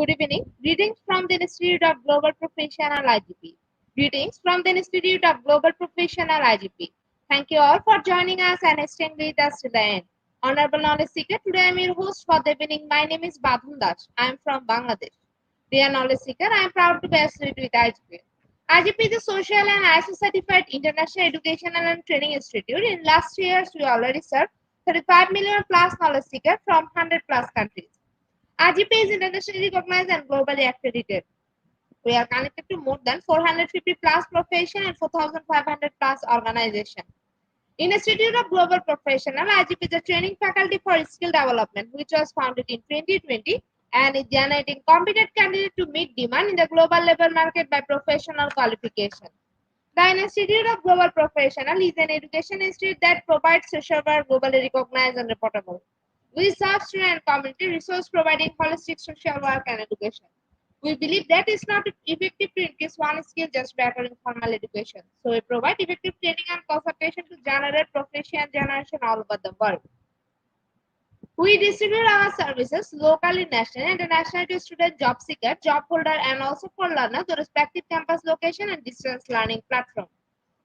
Good evening. Greetings from the Institute of Global Professional IGP. Greetings from the Institute of Global Professional IGP. Thank you all for joining us and staying with us to the end. Honorable Knowledge Seeker, today I am your host for the evening. My name is Badhun Das. I am from Bangladesh. Dear Knowledge Seeker, I am proud to be associated with IGP. IGP is a social and ISO certified international educational and training institute. In last years, we already served 35 million plus knowledge seekers from 100 plus countries. IGP is internationally recognized and globally accredited. We are connected to more than 450 plus profession and 4,500 plus organizations. In Institute of Global Professional, IGP is a training faculty for skill development, which was founded in 2020 and is generating competent candidates to meet demand in the global labor market by professional qualification. The Institute of Global Professional is an education institute that provides social work globally recognized and reportable. We serve student and community resource providing holistic social work and education. We believe that it's not effective to increase one skill just by offering formal education. So we provide effective training and consultation to generate professional generation all over the world. We distribute our services locally, nationally, and internationally to student, job seeker, job holder, and also for learners to respective campus location and distance learning platform.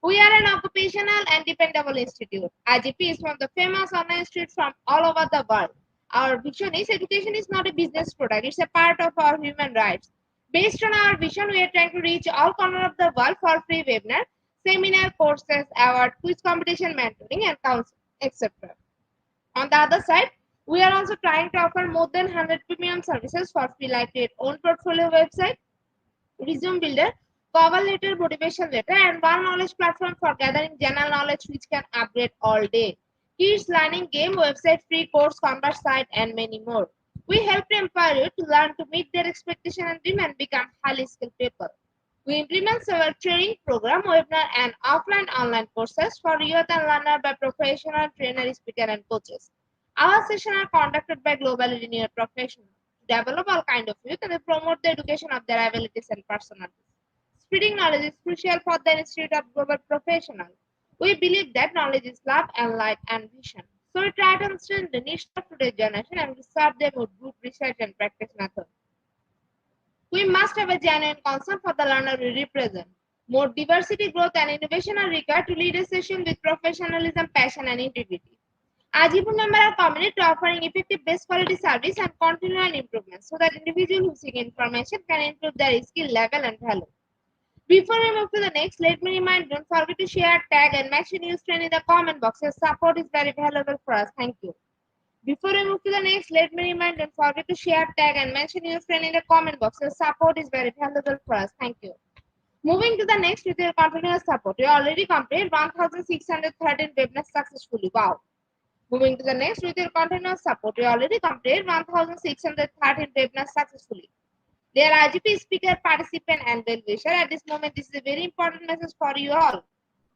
We are an occupational and dependable institute. IGP is one of the famous online institutes from all over the world. Our vision is education is not a business product, it's a part of our human rights. Based on our vision, we are trying to reach all corners of the world for free webinar, seminar, courses, award, quiz competition, mentoring, and counseling, etc. On the other side, we are also trying to offer more than 100 premium services for free, like create own portfolio website, resume builder, cover letter, motivation letter, and one knowledge platform for gathering general knowledge which can upgrade all day. Kids learning game, website, free course, converse site, and many more. We help to empower you to learn to meet their expectation and dream and become highly skilled people. We implement several training program, webinar, and offline online courses for youth and learner by professional trainers, speakers, and coaches. Our sessions are conducted by globally renowned professionals to develop all kinds of youth and promote the education of their abilities and personalities. Spreading knowledge is crucial for the Institute of Global Professionals. We believe that knowledge is love and light and vision. So we try to understand the needs of today's generation and we serve them with group research and practice methods. We must have a genuine concern for the learner we represent. More diversity, growth, and innovation are required to lead a session with professionalism, passion, and integrity. IGP members are committed to offering effective best quality service and continual improvement so that individuals who seek information can improve their skill level and value. Before we move to the next, let me remind, don't forget to share, tag, and mention your friend in the comment box. Your support is very valuable for us. Thank you. Before we move to the next, let me remind, don't forget to share, tag, and mention your friend in the comment box. Your support is very valuable for us. Thank you. Moving to the next with your continuous support. You already completed 1,613 webinars successfully. Wow. Moving to the next with your continuous support. You already completed 1,613 webinars successfully. Dear IGP speaker, participant, and well-wisher, at this moment, this is a very important message for you all.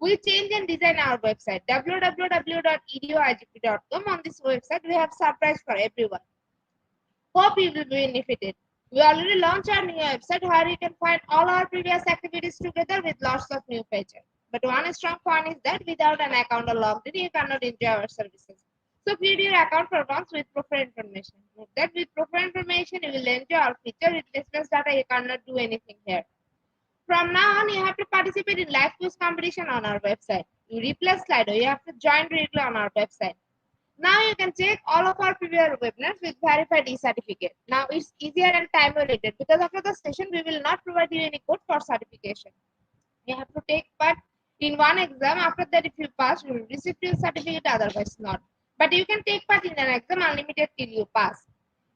We change and design our website, www.eduigp.com. On this website, we have surprise for everyone. Hope you will be benefited. We already launched our new website where you can find all our previous activities together with lots of new features. But one strong point is that without an account or logged in, you cannot enjoy our services. So create your account for once with profile information. Note that with profile information, you will enjoy our feature. With business data, you cannot do anything here. From now on, you have to participate in live quiz competition on our website. You replace Slido, you have to join directly on our website. Now you can check all of our previous webinars with verified e-certificate. Now it's easier and time related because after the session we will not provide you any code for certification. You have to take part in one exam. After that, if you pass, you will receive your certificate, otherwise not. But you can take part in an exam unlimited till you pass.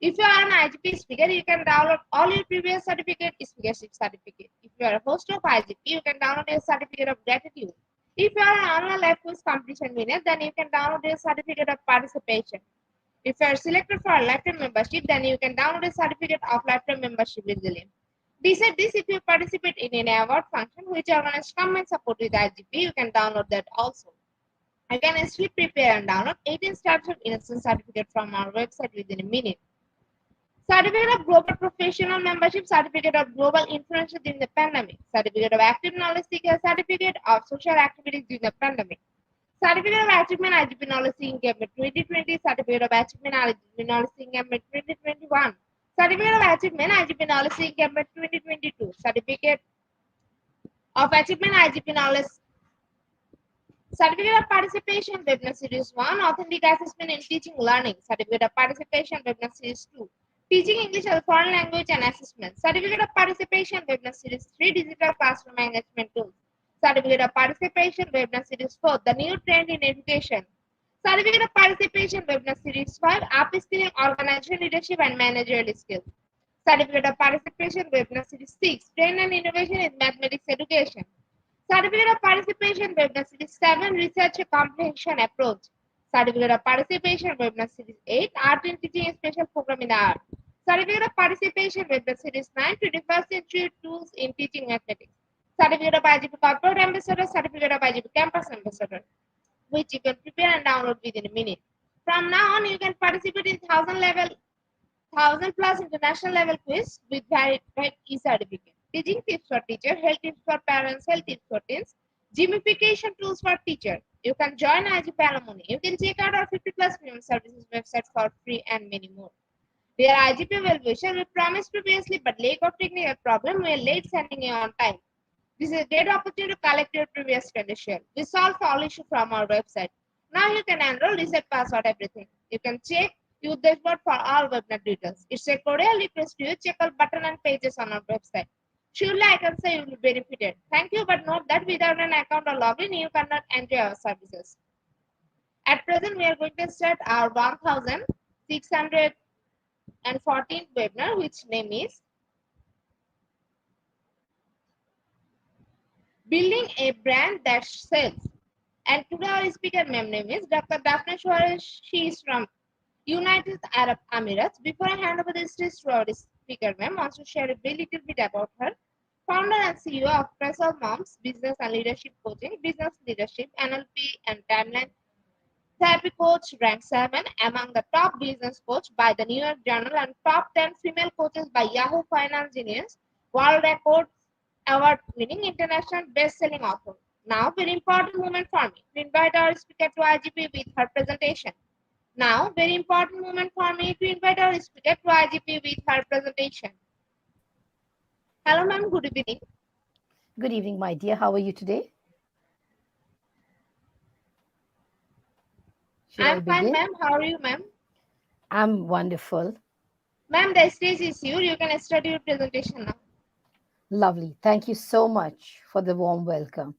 If you are an IGP speaker, you can download all your previous certificate, speakership certificate. If you are a host of IGP, you can download your certificate of gratitude. If you are an online life quiz competition winner, then you can download your certificate of participation. If you are selected for a lifetime membership, then you can download a certificate of lifetime membership easily. Besides this, if you participate in any award function which organized come and support with IGP, you can download that also. You can easily prepare and download 18 steps of innocence certificate from our website within a minute. Certificate of Global Professional Membership, Certificate of Global Influencer during the pandemic, Certificate of Active Knowledge Seeker, Certificate of Social Activities during the pandemic, Certificate of Achievement IGP Knowledge Seeking Campaign 2020, Certificate of Achievement IGP Knowledge Seeking Campaign 2021, Certificate of Achievement IGP Knowledge Seeking Campaign 2022, Certificate of Achievement IGP Knowledge Certificate of Participation Webinar Series 1, Authentic Assessment in Teaching Learning, Certificate of Participation Webinar Series 2, Teaching English as a Foreign Language and Assessment, Certificate of Participation Webinar Series 3, Digital Classroom Management Tools, Certificate of Participation Webinar Series 4, The New Trend in Education, Certificate of Participation Webinar Series 5, Upskilling Organization Leadership and Managerial Skills, Certificate of Participation Webinar Series 6, Trend and Innovation in Mathematics Education, Certificate of Participation Webinar Series 7, Research Comprehension Approach, Certificate of Participation Webinar Series 8, Art in Teaching a Special Program in Art, Certificate of Participation Webinar Series 9, 21st Century Tools in Teaching Mathematics, Certificate of IGP Corporate Ambassador, Certificate of IGP Campus Ambassador, which you can prepare and download within a minute. From now on, you can participate in 1000 plus international level quiz with verified e-certificate. Teaching tips for teacher, health tips for parents, health tips for teens, gamification tools for teacher. You can join IGP Alimony. You can check out our 50 plus premium services website for free and many more. Dear IGP well-wisher, we promised previously, but lack of technical problem, we are late sending you on time. This is a great opportunity to collect your previous credential. We solve all issues from our website. Now you can enroll, reset password, everything. You can check use dashboard for all webinar details. It's a cordial request to you. Check out button and pages on our website. Surely I can say you will be benefited. Thank you, but note that without an account or login, you cannot enjoy our services. At present, we are going to start our 1614th webinar, which name is Building a Brand That Sells. And today our speaker name is Dr. Daphne Suarez. She is from United Arab Emirates. Before I hand over the stage to our speaker, ma'am wants to share a very little bit about her. Founder and CEO of Press of Moms Business and Leadership Coaching, Business Leadership, NLP, and Timeline Therapy Coach, ranked 7 among the top business coach by the New York Journal and top 10 female coaches by Yahoo Finance Genius, World Records Award-winning international best-selling author. Now, very important moment for me to invite our speaker to IGP with her presentation. Now, very important moment for me to invite our speaker to IGP with her presentation. Hello, ma'am. Good evening. Good evening, my dear. How are you today? I'm fine, ma'am. How are you, ma'am? I'm wonderful. Ma'am, the stage is yours. You can start your presentation now. Lovely. Thank you so much for the warm welcome.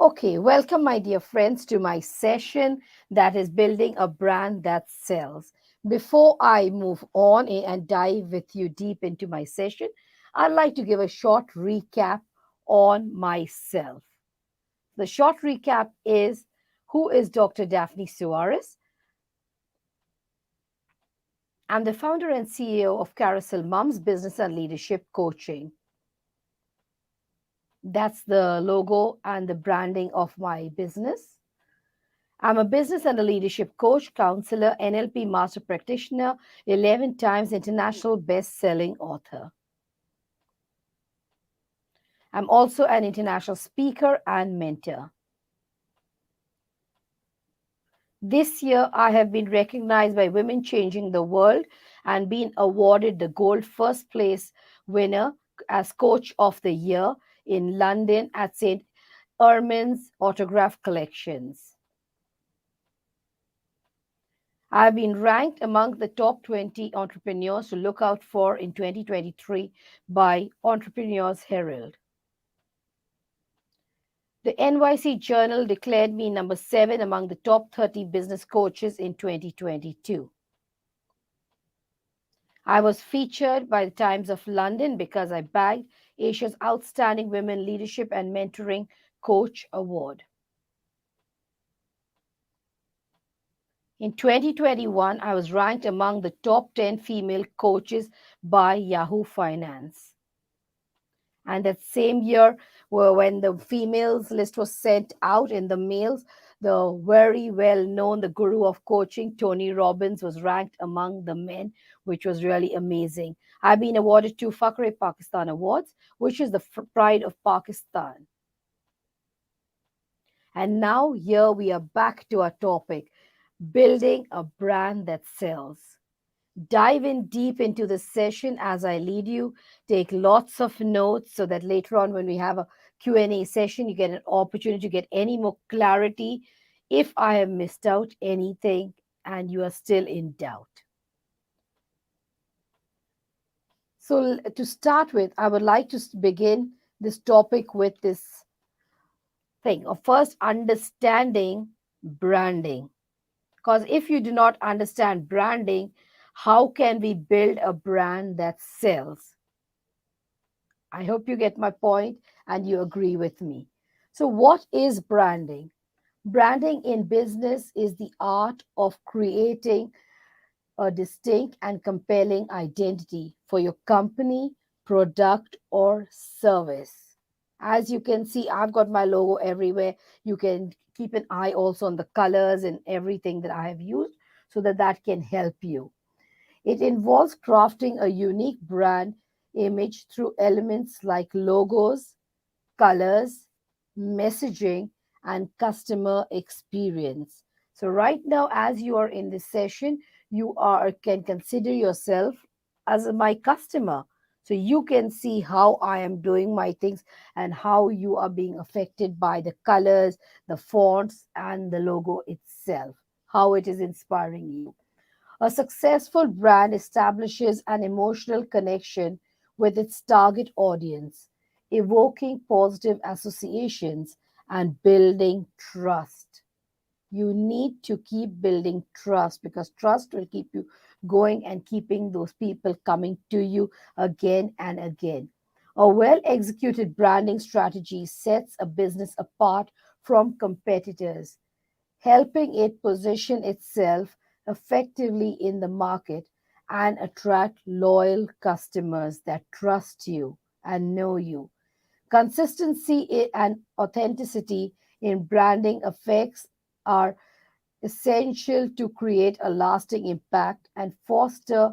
Okay, welcome, my dear friends, to my session that is building a brand that sells. Before I move on and dive with you deep into my session, I'd like to give a short recap on myself. The short recap is, who is Dr. Daphne Suarez? I'm the founder and CEO of Carousel Moms Business and Leadership Coaching. That's the logo and the branding of my business. I'm a business and a leadership coach, counselor, NLP master practitioner, 11 times international best-selling author. I'm also an international speaker and mentor. This year, I have been recognized by Women Changing the World and been awarded the gold first place winner as Coach of the Year in London at St. Ermin's Autograph Collections. I've been ranked among the top 20 entrepreneurs to look out for in 2023 by Entrepreneurs Herald. The NYC Journal declared me number 7 among the top 30 business coaches in 2022. I was featured by the Times of London because I bagged Asia's Outstanding Women Leadership and Mentoring Coach Award. In 2021, I was ranked among the top 10 female coaches by Yahoo Finance. And that same year, when the females list was sent out in the mails, the very well known, the guru of coaching, Tony Robbins, was ranked among the men, which was really amazing. I've been awarded 2 Fakhre Pakistan Awards, which is the pride of Pakistan. And now here we are back to our topic, building a brand that sells. Dive in deep into the session as I lead you. Take lots of notes so that later on when we have a Q&A session, you get an opportunity to get any more clarity if I have missed out anything and you are still in doubt. So to start with, I would like to begin this topic with this thing of first understanding branding. Because if you do not understand branding, how can we build a brand that sells? I hope you get my point and you agree with me. So, what is branding? Branding in business is the art of creating a distinct and compelling identity for your company, product, or service. As you can see, I've got my logo everywhere. You can keep an eye also on the colors and everything that I have used so that that can help you. It involves crafting a unique brand image through elements like logos, colors, messaging, and customer experience. So right now, as you are in this session, you can consider yourself as my customer. So you can see how I am doing my things and how you are being affected by the colors, the fonts, and the logo itself, how it is inspiring you. A successful brand establishes an emotional connection with its target audience, evoking positive associations and building trust. You need to keep building trust because trust will keep you going and keeping those people coming to you again and again. A well executed branding strategy sets a business apart from competitors, helping it position itself effectively in the market and attract loyal customers that trust you and know you. Consistency and authenticity in branding effects are essential to create a lasting impact and foster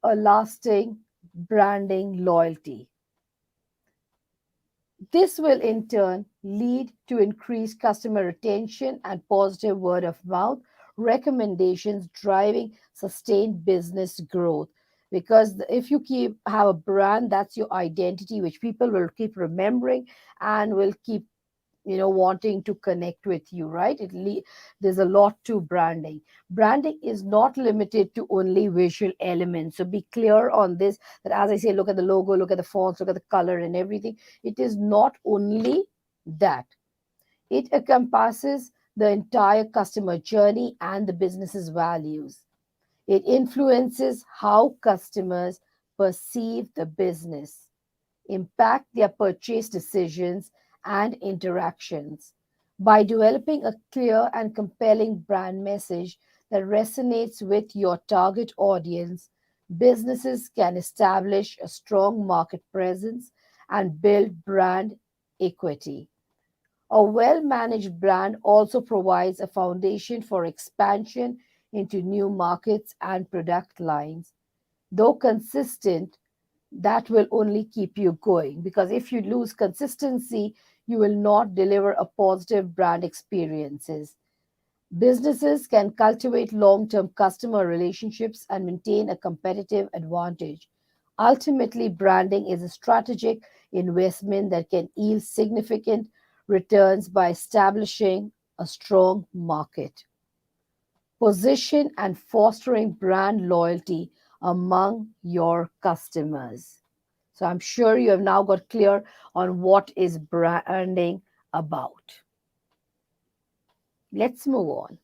a lasting branding loyalty. This will in turn lead to increased customer retention and positive word of mouth recommendations, driving sustained business growth. Because if you have a brand, that's your identity, which people will keep remembering and will keep wanting to connect with you, right? There's a lot to branding. Branding is not limited to only visual elements, so be clear on this, that as I say, look at the logo, look at the fonts, look at the color and everything. It is not only that. It encompasses the entire customer journey and the business's values. It influences how customers perceive the business, impact their purchase decisions and interactions. By developing a clear and compelling brand message that resonates with your target audience, businesses can establish a strong market presence and build brand equity. A well managed brand also provides a foundation for expansion into new markets and product lines. Though consistent, that will only keep you going, because if you lose consistency, you will not deliver a positive brand experiences. Businesses can cultivate long-term customer relationships and maintain a competitive advantage. Ultimately, branding is a strategic investment that can yield significant returns by establishing a strong market. position and fostering brand loyalty among your customers. So I'm sure you have now got clear on what is branding about. Let's move on.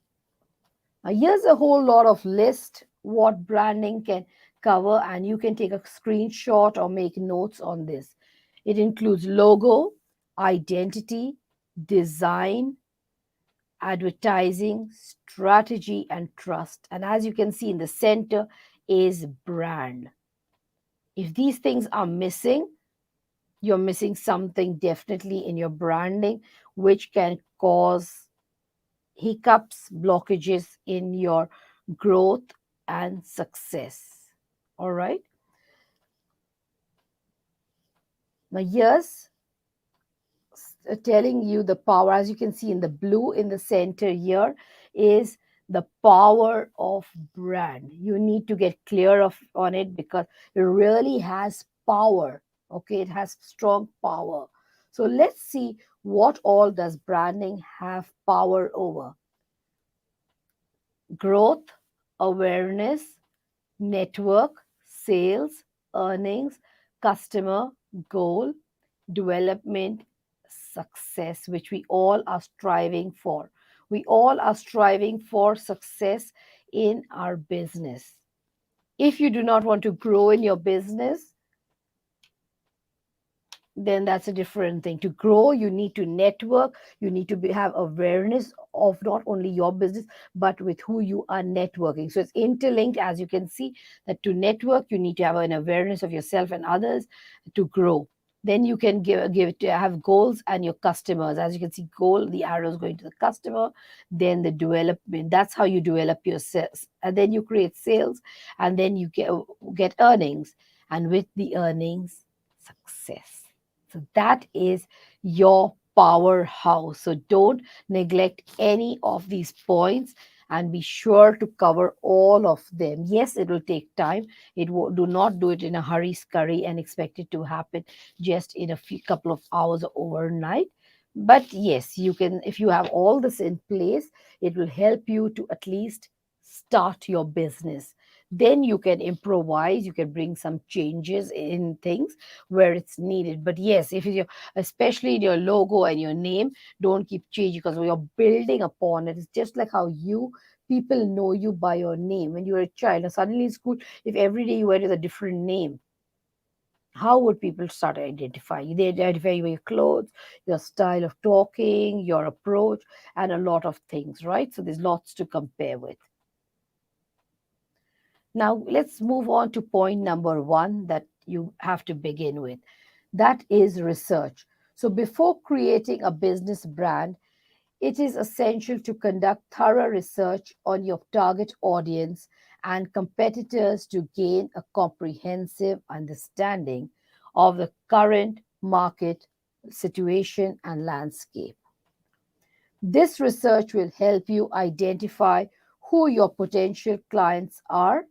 Now, here's a whole lot of list what branding can cover, and you can take a screenshot or make notes on this. It includes logo, identity, design, advertising, strategy, and trust. And as you can see in the center is brand. If these things are missing, you're missing something definitely in your branding, which can cause hiccups, blockages in your growth and success. All right. Now, here's telling you the power, as you can see in the blue in the center here, is the power of brand. You need to get clear of on it because it really has power. Okay, it has strong power. So let's see what all does branding have power over. Growth, awareness, network, sales, earnings, customer, goal, development, success, which we all are striving for. We all are striving for success in our business. If you do not want to grow in your business, then that's a different thing. To grow, you need to network, you need to have awareness of not only your business, but with who you are networking. So it's interlinked, as you can see, that to network, you need to have an awareness of yourself and others to grow. Then you can give it to have goals and your customers. As you can see, goal, the arrows going to the customer, then the development. That's how you develop your sales. And then you create sales, and then you get earnings. And with the earnings, success. So that is your powerhouse. So don't neglect any of these points and be sure to cover all of them. Yes, it will take time. Do not do it in a hurry, scurry, and expect it to happen just in a few couple of hours or overnight. But yes, you can, if you have all this in place, it will help you to at least start your business. Then you can improvise, you can bring some changes in things where it's needed. But yes, if you, especially in your logo and your name, don't keep changing because you're building upon it. It's just like how you people know you by your name when you're a child. And suddenly in school, if every day you went with a different name, how would people start identifying you? They identify you by your clothes, your style of talking, your approach, and a lot of things, right? So there's lots to compare with. Now, let's move on to point number one that you have to begin with. That is research. So, before creating a business brand, it is essential to conduct thorough research on your target audience and competitors to gain a comprehensive understanding of the current market situation and landscape. This research will help you identify who your potential clients are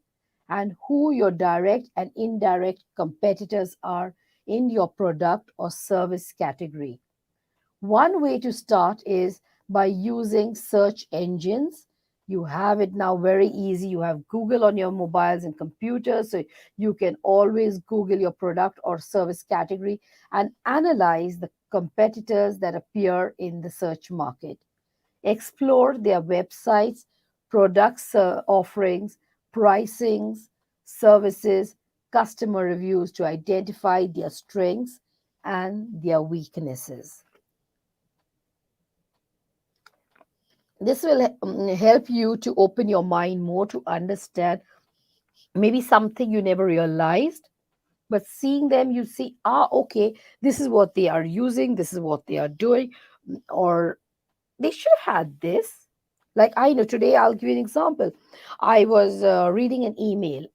and who your direct and indirect competitors are in your product or service category. One way to start is by using search engines. You have it now very easy. You have Google on your mobiles and computers, so you can always Google your product or service category and analyze the competitors that appear in the search market. Explore their websites, products offerings, pricings, services, customer reviews to identify their strengths and their weaknesses. This will help you to open your mind more to understand maybe something you never realized, but seeing them, you see, okay, this is what they are using, this is what they are doing, or they should have had this. Like, I know today, I'll give you an example. I was reading an email,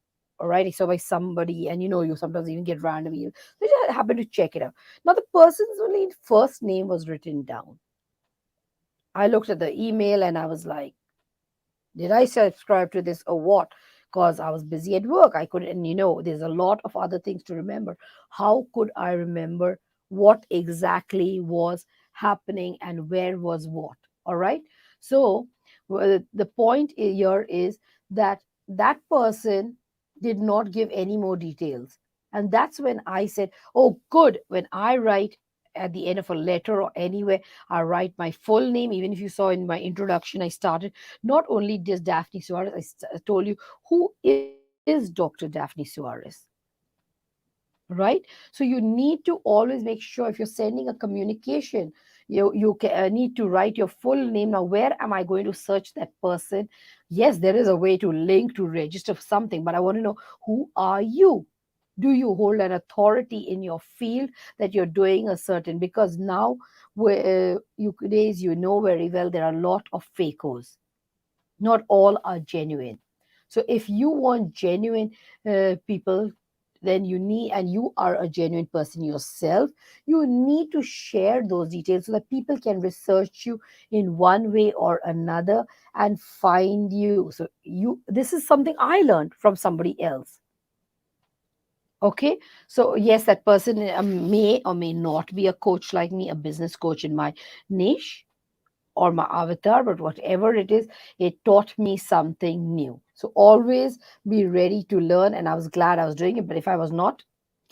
all right, so by somebody, and you sometimes even get random emails. So I happened to check it out. Now, the person's only first name was written down. I looked at the email and I was like, did I subscribe to this or what? Because I was busy at work. I couldn't, and there's a lot of other things to remember. How could I remember what exactly was happening and where was what? All right. So Well, the point here is that that person did not give any more details. And that's when I said, oh, good. When I write at the end of a letter or anywhere, I write my full name. Even if you saw in my introduction, I started not only just Daphne Suarez, I told you who is Dr. Daphne Suarez, right? So you need to always make sure if you're sending a communication, you need to write your full name. Now, where am I going to search that person? Yes, there is a way to link to register for something, but I want to know, who are you? Do you hold an authority in your field that you're doing a certain? Because now, where you days, you know very well there are a lot of fakos. Not all are genuine. So if you want genuine people, then you need, and you are a genuine person yourself, you need to share those details so that people can research you in one way or another and find you. So this is something I learned from somebody else. Okay, so yes, that person may or may not be a coach like me, a business coach in my niche or my avatar, but whatever it is, it taught me something new. So always be ready to learn. And I was glad I was doing it. But if I was not,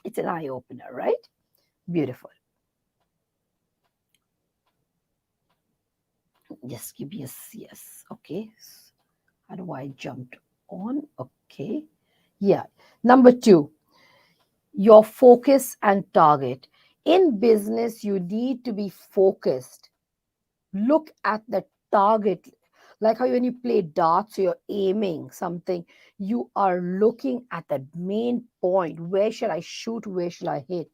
it's an eye opener, right? Beautiful. Just give me a yes. Okay. How do I jumped on? Okay. Yeah. Number two, your focus and target. In business, you need to be focused. Look at the target, like how when you play darts, you're aiming something, you are looking at the main point. Where should I shoot? Where should I hit?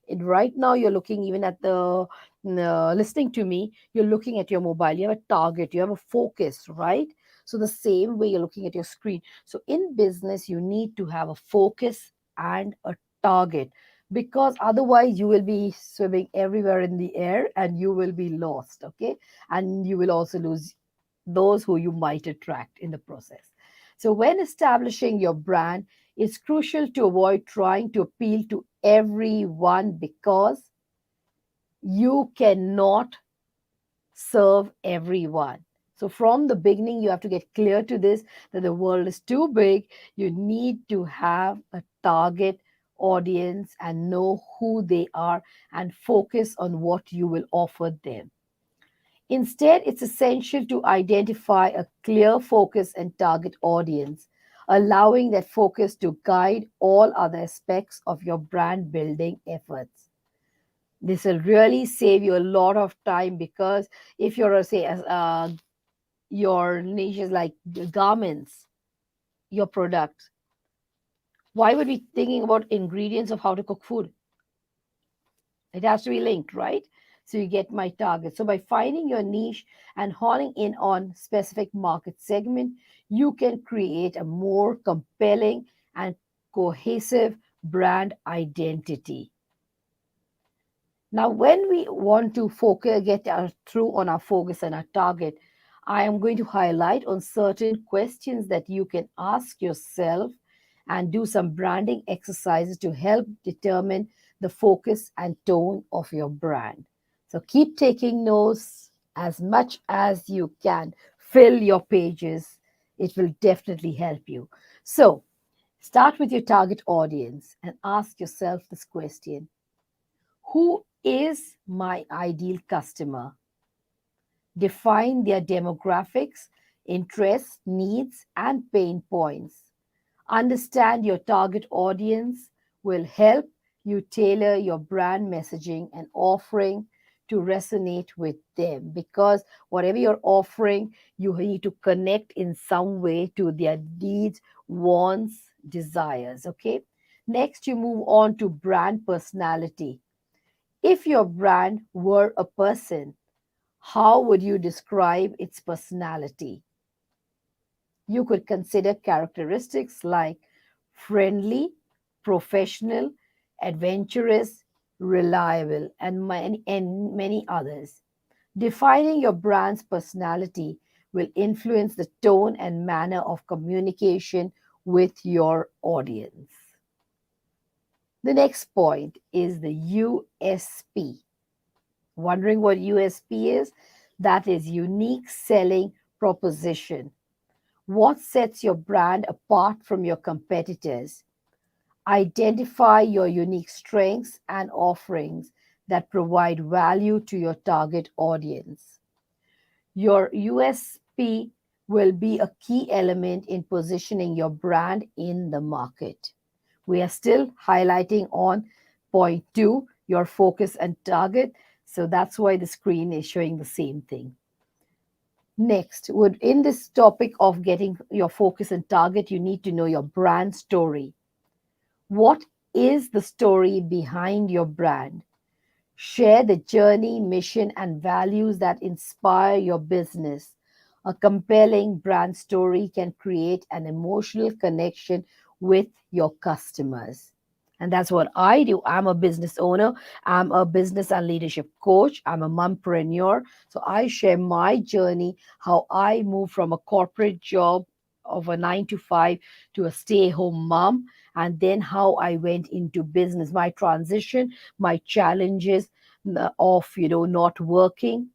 And right now you're looking even at the listening to me, you're looking at your mobile, you have a target, you have a focus, right? So the same way you're looking at your screen. So in business you need to have a focus and a target, because otherwise you will be swimming everywhere in the air and you will be lost. Okay, and you will also lose those who you might attract in the process. So, when establishing your brand, it's crucial to avoid trying to appeal to everyone, because you cannot serve everyone. So, from the beginning, you have to get clear to this, that the world is too big. You need to have a target audience and know who they are and focus on what you will offer them. Instead, it's essential to identify a clear focus and target audience, allowing that focus to guide all other aspects of your brand building efforts. This will really save you a lot of time, because if you're, say, your niche is like garments, your products, why would we thinking about ingredients of how to cook food? It has to be linked, right? So you get my target. So by finding your niche and honing in on specific market segment, you can create a more compelling and cohesive brand identity. Now, when we want to focus, get our through on our focus and our target, I am going to highlight on certain questions that you can ask yourself and do some branding exercises to help determine the focus and tone of your brand. So keep taking notes as much as you can. Fill your pages. It will definitely help you. So start with your target audience and ask yourself this question: who is my ideal customer? Define their demographics, interests, needs, and pain points. Understand your target audience will help you tailor your brand messaging and offering to resonate with them, because whatever you're offering, you need to connect in some way to their needs, wants, desires. Okay. Next, you move on to brand personality. If your brand were a person, how would you describe its personality? You could consider characteristics like friendly, professional, adventurous, reliable, and many others. Defining your brand's personality will influence the tone and manner of communication with your audience. The next point is the USP. Wondering what USP is? That is unique selling proposition. What sets your brand apart from your competitors? Identify your unique strengths and offerings that provide value to your target audience. Your USP will be a key element in positioning your brand in the market. We are still highlighting on point two, your focus and target. So that's why the screen is showing the same thing. Next, would in this topic of getting your focus and target, you need to know your brand story. What is the story behind your brand? Share the journey, mission, and values that inspire your business. A compelling brand story can create an emotional connection with your customers. And that's what I do. I'm a business owner. I'm a business and leadership coach. I'm a mompreneur. So I share my journey, how I moved from a corporate job of a 9 to 5 to a stay home mom, and then how I went into business, my transition, my challenges of not working,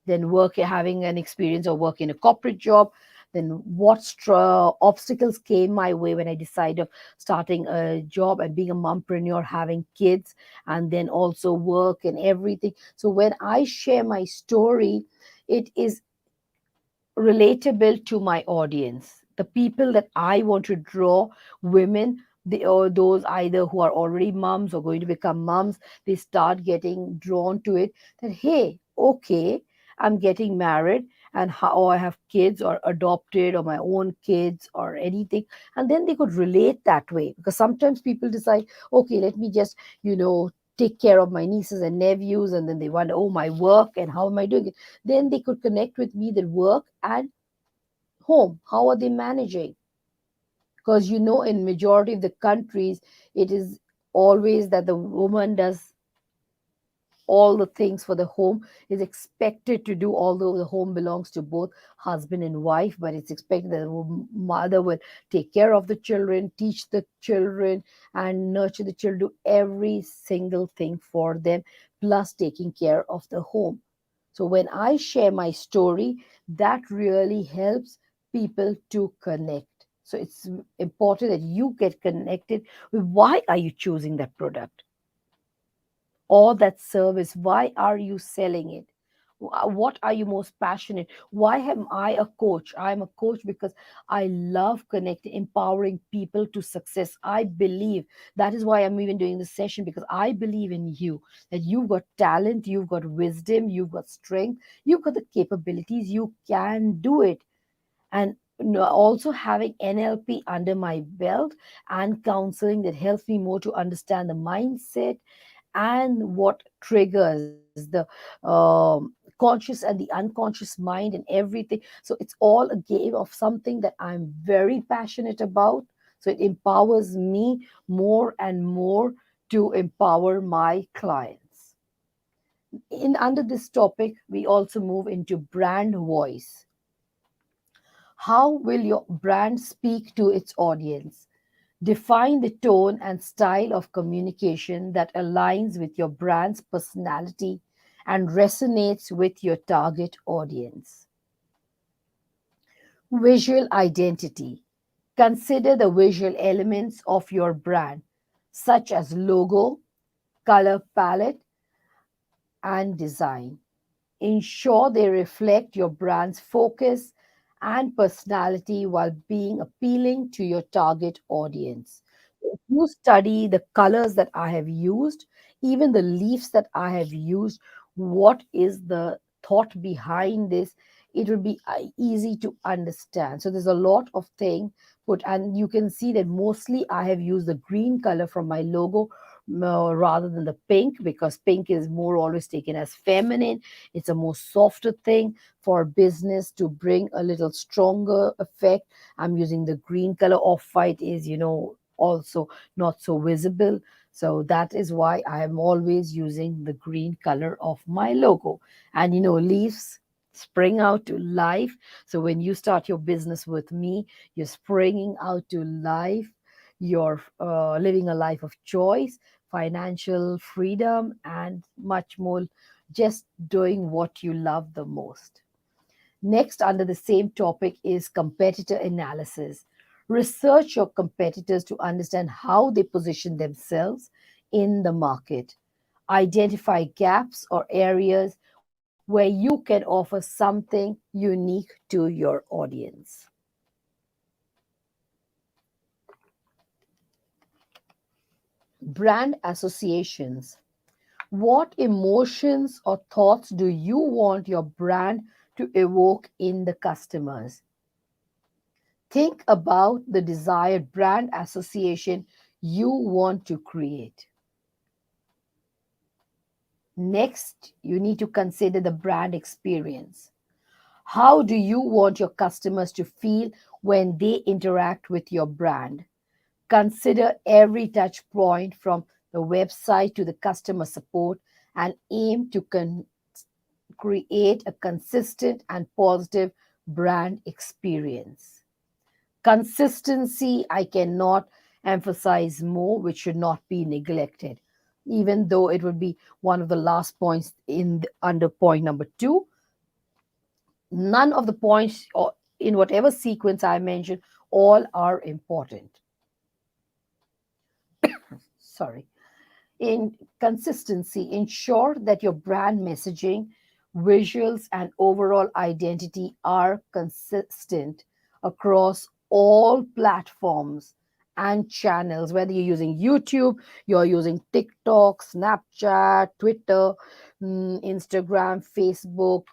then work having an experience of work in a corporate job, then what obstacles came my way when I decided of starting a job and being a mompreneur, having kids, and then also work and everything. So when I share my story, it is relatable to my audience, the people that I want to draw, women, or those either who are already moms or going to become moms. They start getting drawn to it, that hey, okay, I'm getting married, and how I have kids or adopted or my own kids or anything, and then they could relate that way. Because sometimes people decide, okay, let me just take care of my nieces and nephews, and then they wonder, oh, my work, and how am I doing it? Then they could connect with me, the work and home, how are they managing? Because in majority of the countries, it is always that the woman does all the things for the home, is expected to do, although the home belongs to both husband and wife, but it's expected that the mother will take care of the children, teach the children, and nurture the children, do every single thing for them, plus taking care of the home. So when I share my story, that really helps people to connect. So it's important that you get connected with why are you choosing that product or that service? Why are you selling it? What are you most passionate? Why am I a coach? I'm a coach because I love connecting, empowering people to success. I believe that is why I'm even doing this session, because I believe in you, that you've got talent, you've got wisdom, you've got strength, you've got the capabilities, you can do it. And also having NLP under my belt and counseling that helps me more to understand the mindset and what triggers the conscious and the unconscious mind and everything. So it's all a game of something that I'm very passionate about. So it empowers me more and more to empower my clients. In under this topic, we also move into brand voice. How will your brand speak to its audience? Define the tone and style of communication that aligns with your brand's personality and resonates with your target audience. Visual identity. Consider the visual elements of your brand, such as logo, color palette, and design. Ensure they reflect your brand's focus and personality while being appealing to your target audience. If you study the colors that I have used, even the leaves that I have used, what is the thought behind this? It will be easy to understand. So there's a lot of thing put, and you can see that mostly I have used the green color from my logo rather than the pink, because pink is more always taken as feminine. It's a more softer thing for business to bring a little stronger effect. I'm using the green color. Off white is, also not so visible. So that is why I am always using the green color of my logo. And leaves spring out to life. So when you start your business with me, you're springing out to life. You're living a life of choice, financial freedom, and much more, just doing what you love the most. Next, under the same topic, is competitor analysis. Research your competitors to understand how they position themselves in the market. Identify gaps or areas where you can offer something unique to your audience. Brand associations. What emotions or thoughts do you want your brand to evoke in the customers? Think about the desired brand association you want to create. Next, you need to consider the brand experience. How do you want your customers to feel when they interact with your brand? Consider every touch point from the website to the customer support and aim to create a consistent and positive brand experience. Consistency, I cannot emphasize more, which should not be neglected, even though it would be one of the last points under point number two. None of the points or in whatever sequence I mentioned, all are important. Sorry. In consistency, ensure that your brand messaging, visuals, and overall identity are consistent across all platforms and channels, whether you're using YouTube, you're using TikTok, Snapchat, Twitter, Instagram, Facebook,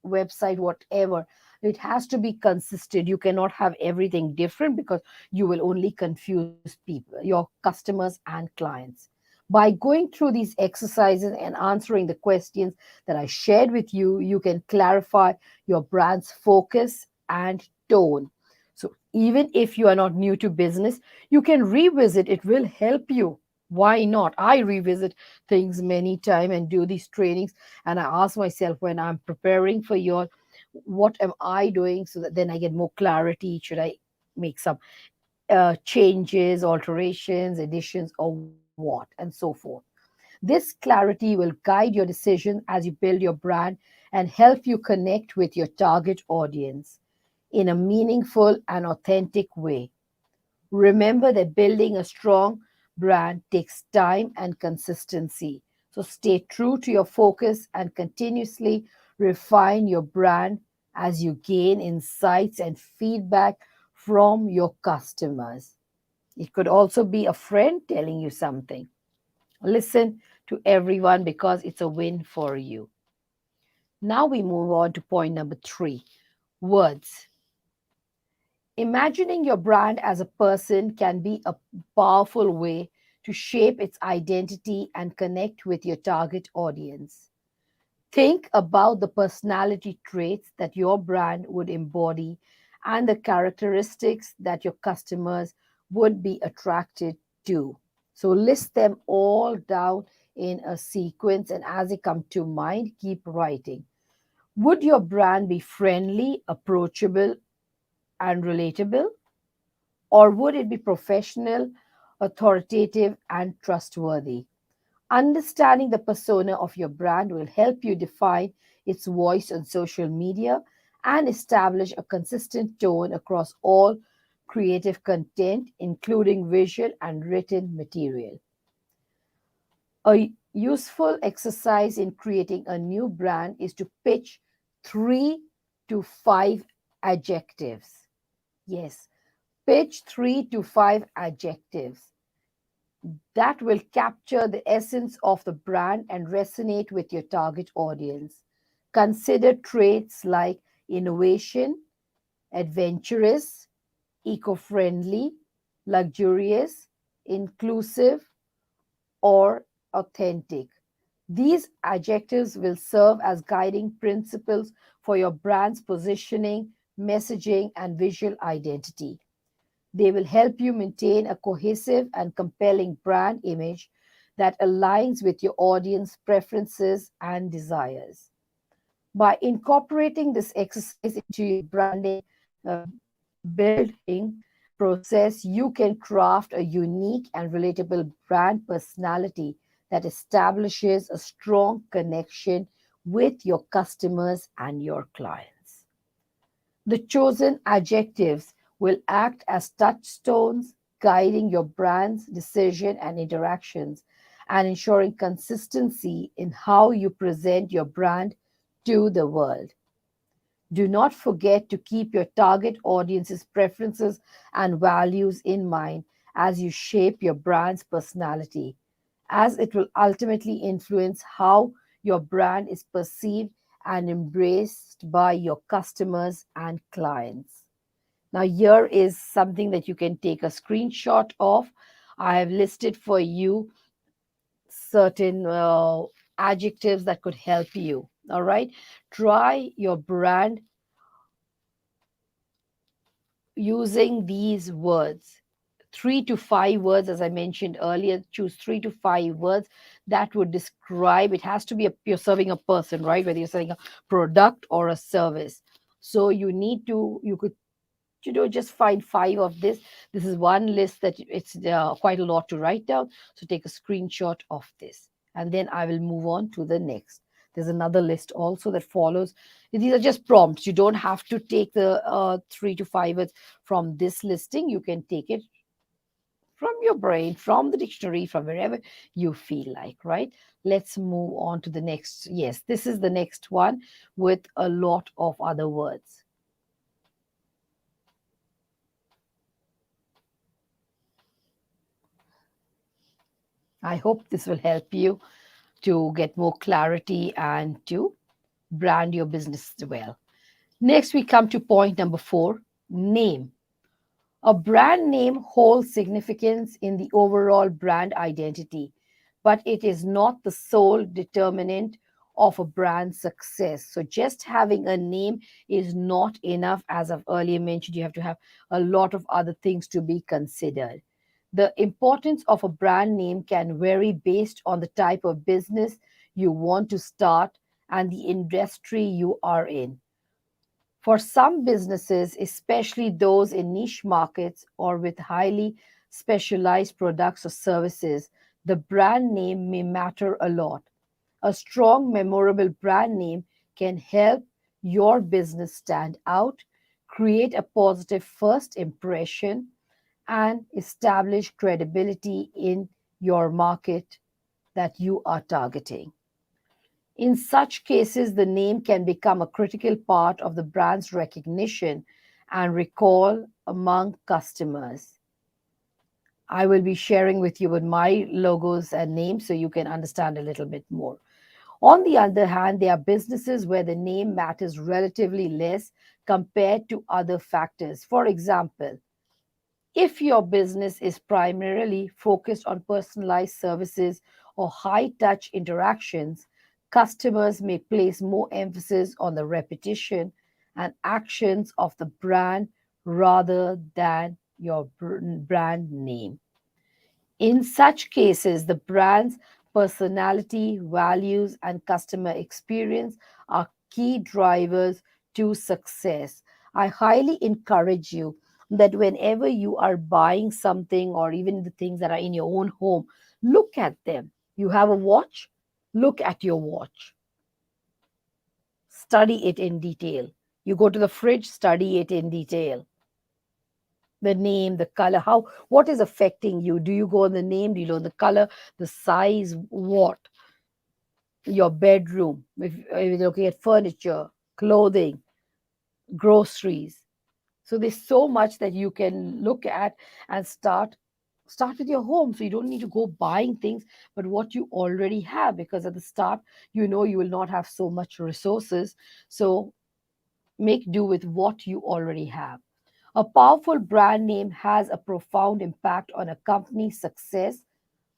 website, whatever. It has to be consistent. You cannot have everything different because you will only confuse people, your customers, and clients. By going through these exercises and answering the questions that I shared with you, you can clarify your brand's focus and tone. So, even if you are not new to business, you can revisit. It will help you. Why not? I revisit things many times and do these trainings, and I ask myself when I'm preparing for your, what am I doing, so that then I get more clarity. Should I make some changes, alterations, additions, or what, and so forth. This clarity will guide your decision as you build your brand and help you connect with your target audience in a meaningful and authentic way. Remember that building a strong brand takes time and consistency. So stay true to your focus and continuously refine your brand as you gain insights and feedback from your customers. It could also be a friend telling you something. Listen to everyone because it's a win for you. Now we move on to point number three, words. Imagining your brand as a person can be a powerful way to shape its identity and connect with your target audience. Think about the personality traits that your brand would embody and the characteristics that your customers would be attracted to. So list them all down in a sequence, and as they come to mind, keep writing. Would your brand be friendly, approachable, and relatable? Or would it be professional, authoritative, and trustworthy? Understanding the persona of your brand will help you define its voice on social media and establish a consistent tone across all creative content, including visual and written material. A useful exercise in creating a new brand is to pitch 3 to 5 adjectives. Yes, pitch 3 to 5 adjectives that will capture the essence of the brand and resonate with your target audience. Consider traits like innovation, adventurous, eco friendly, luxurious, inclusive, or authentic. These adjectives will serve as guiding principles for your brand's positioning, messaging, and visual identity. They will help you maintain a cohesive and compelling brand image that aligns with your audience preferences and desires. By incorporating this exercise into your branding building process, you can craft a unique and relatable brand personality that establishes a strong connection with your customers and your clients. The chosen adjectives will act as touchstones, guiding your brand's decision and interactions and ensuring consistency in how you present your brand to the world. Do not forget to keep your target audience's preferences and values in mind as you shape your brand's personality, as it will ultimately influence how your brand is perceived and embraced by your customers and clients. Now, here is something that you can take a screenshot of. I have listed for you certain adjectives that could help you. All right. Try your brand using these words. 3 to 5 words, as I mentioned earlier, choose 3 to 5 words that would describe. It has to be you're serving a person, right? Whether you're selling a product or a service. So you could just find 5 of this. This is one list that it's quite a lot to write down. So take a screenshot of this, and then I will move on to the next. There's another list also that follows. These are just prompts. You don't have to take the 3 to 5 words from this listing. You can take it from your brain, from the dictionary, from wherever you feel like, right? Let's move on to the next. Yes, this is the next one with a lot of other words. I hope this will help you to get more clarity and to brand your business well. Next, we come to point number 4, name. A brand name holds significance in the overall brand identity, but it is not the sole determinant of a brand's success. So, just having a name is not enough. As I've earlier mentioned, you have to have a lot of other things to be considered. The importance of a brand name can vary based on the type of business you want to start and the industry you are in. For some businesses, especially those in niche markets or with highly specialized products or services, the brand name may matter a lot. A strong, memorable brand name can help your business stand out, create a positive first impression, and establish credibility in your market that you are targeting. In such cases, the name can become a critical part of the brand's recognition and recall among customers. I will be sharing with you with my logos and names so you can understand a little bit more. On the other hand, there are businesses where the name matters relatively less compared to other factors. For example, if your business is primarily focused on personalized services or high touch interactions, customers may place more emphasis on the repetition and actions of the brand rather than your brand name. In such cases, the brand's personality, values, and customer experience are key drivers to success. I highly encourage you that whenever you are buying something or even the things that are in your own home, look at them. You have a watch, look at your watch, study it in detail. You go to the fridge, study it in detail. The name, the color, how, what is affecting you? Do you go on the name? Do you know the color, the size, what? Your bedroom, if you're looking at furniture, clothing, groceries. So there's so much that you can look at and start with your home. So you don't need to go buying things, but what you already have, because at the start, you will not have so much resources. So make do with what you already have. A powerful brand name has a profound impact on a company's success,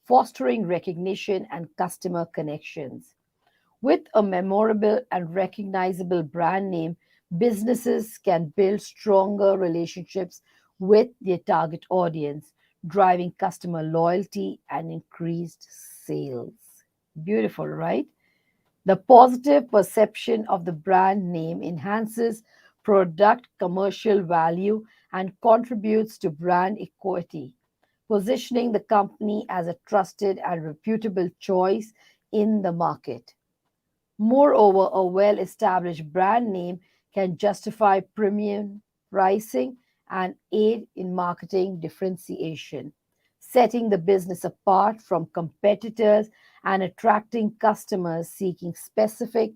fostering recognition and customer connections. With a memorable and recognizable brand name, businesses can build stronger relationships with their target audience, driving customer loyalty and increased sales. Beautiful, right? The positive perception of the brand name enhances product commercial value and contributes to brand equity, positioning the company as a trusted and reputable choice in the market. Moreover, a well established brand name can justify premium pricing and aid in marketing differentiation, setting the business apart from competitors and attracting customers seeking specific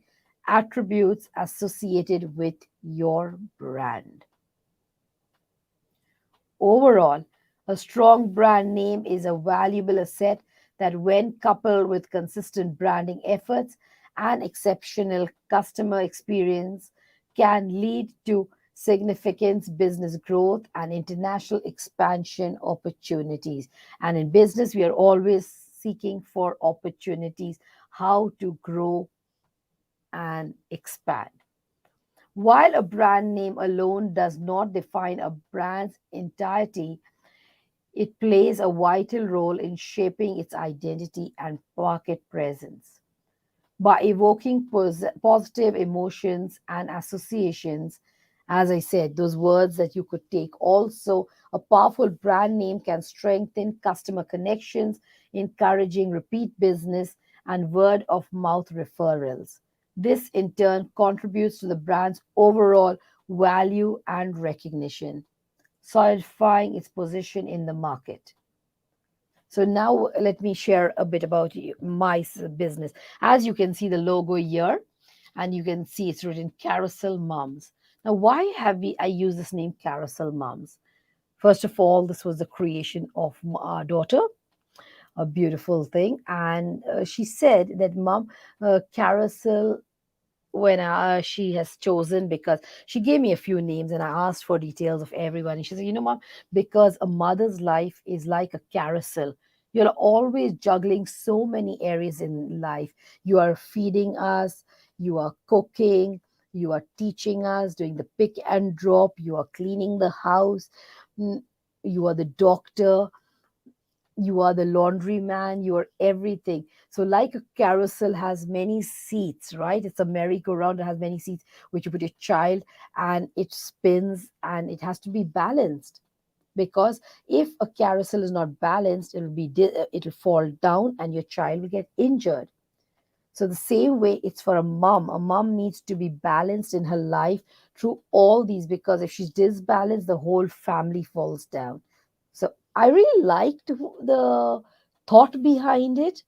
attributes associated with your brand. Overall, a strong brand name is a valuable asset that, when coupled with consistent branding efforts and exceptional customer experience, can lead to significant business growth and international expansion opportunities. And in business, we are always seeking for opportunities, how to grow and expand. While a brand name alone does not define a brand's entirety, it plays a vital role in shaping its identity and market presence. By evoking positive emotions and associations, as I said, those words that you could take. Also, a powerful brand name can strengthen customer connections, encouraging repeat business and word of mouth referrals. This in turn contributes to the brand's overall value and recognition, solidifying its position in the market. So now let me share a bit about my business. As you can see the logo here, and you can see it's written Carousel Moms. Now, why have I used this name Carousel Moms? First of all, this was the creation of our daughter, a beautiful thing. And she said that, Mom, Carousel, when she has chosen, because she gave me a few names and I asked for details of everyone. And she said, Mom, because a mother's life is like a carousel. You're always juggling so many areas in life. You are feeding us, you are cooking, you are teaching us, doing the pick and drop, you are cleaning the house, mm, you are the doctor, you are the laundryman, you are everything. So like a carousel has many seats, right? It's a merry-go-round that has many seats, which you put your child and it spins, and it has to be balanced, because if a carousel is not balanced, it'll fall down and your child will get injured. So the same way it's for a mom needs to be balanced in her life through all these, because if she's disbalanced, the whole family falls down. So I really liked the thought behind it,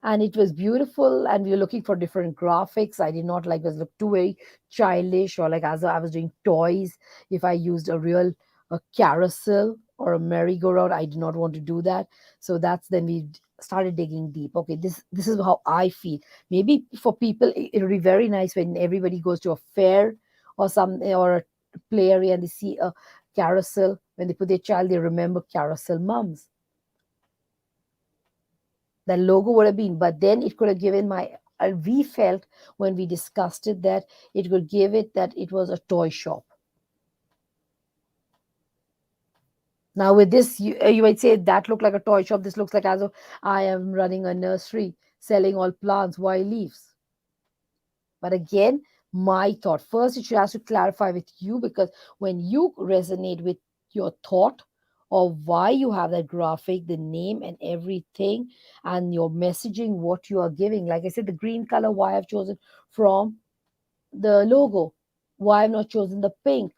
and it was beautiful. And we were looking for different graphics. I did not like it look too very childish, or like as I was doing toys, if I used a carousel or a merry-go-round, I did not want to do that. So that's then we started digging deep. Okay, this is how I feel. Maybe for people it'll be very nice when everybody goes to a fair or some, or a play area, and they see a carousel. When they put their child, they remember Carousel Moms. The logo would have been, but then it could have given we felt when we discussed it that it would give it that it was a toy shop. Now with this, you might say that looked like a toy shop. This looks like as if I am running a nursery selling all plants, wild leaves. But again, my thought first, it should have to clarify with you, because when you resonate with your thought of why you have that graphic, the name and everything, and your messaging, what you are giving. Like I said, the green color, why I've chosen from the logo, why I've not chosen the pink.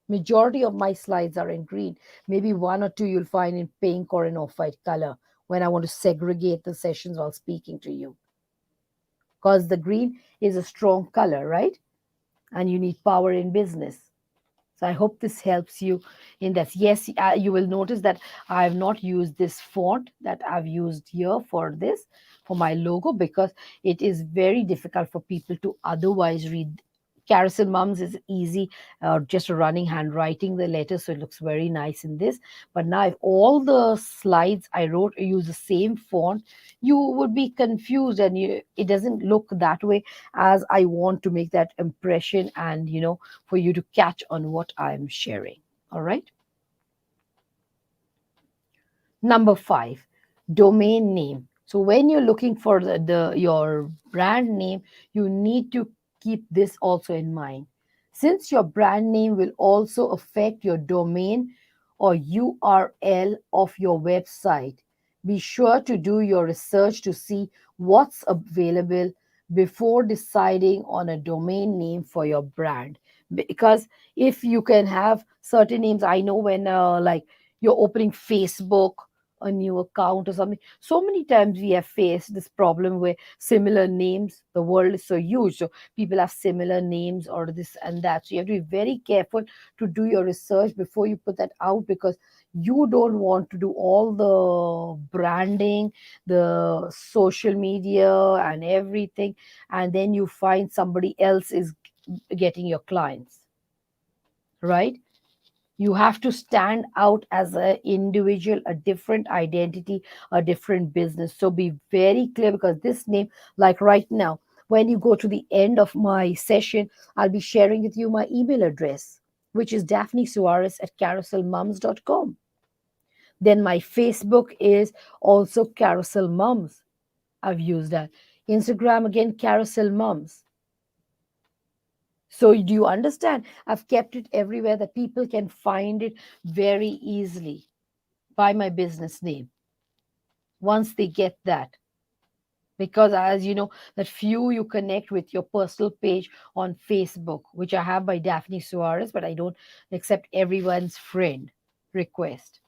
Majority of my slides are in green. Maybe one or two you'll find in pink or in off-white color when I want to segregate the sessions while speaking to you. Because the green is a strong color, right? And you need power in business. So I hope this helps you in that. Yes, you will notice that I have not used this font that I've used here for this, for my logo, because it is very difficult for people to otherwise read. Carousel Mums is easy, just a running handwriting the letters, so it looks very nice in this. But now, if all the slides I wrote use the same font, you would be confused, and it doesn't look that way as I want to make that impression, and for you to catch on what I'm sharing. All right. Number 5, domain name. So when you're looking for your brand name, you need to keep this also in mind. Since your brand name will also affect your domain or URL of your website, be sure to do your research to see what's available before deciding on a domain name for your brand. Because if you can have certain names, I know when like you're opening Facebook, a new account or something, so many times we have faced this problem where similar names, the world is so huge, so people have similar names or this and that, so you have to be very careful to do your research before you put that out, because you don't want to do all the branding, the social media and everything, and then you find somebody else is getting your clients, right? You have to stand out as an individual, a different identity, a different business. So be very clear, because this name, like right now, when you go to the end of my session, I'll be sharing with you my email address, which is Daphne Suarez at carouselmums.com. Then my Facebook is also Carousel Mums. I've used that. Instagram again, Carousel Mums. So do you understand? I've kept it everywhere that people can find it very easily by my business name once they get that. Because as you know, that few you connect with your personal page on Facebook, which I have by Daphne Suarez, but I don't accept everyone's friend request.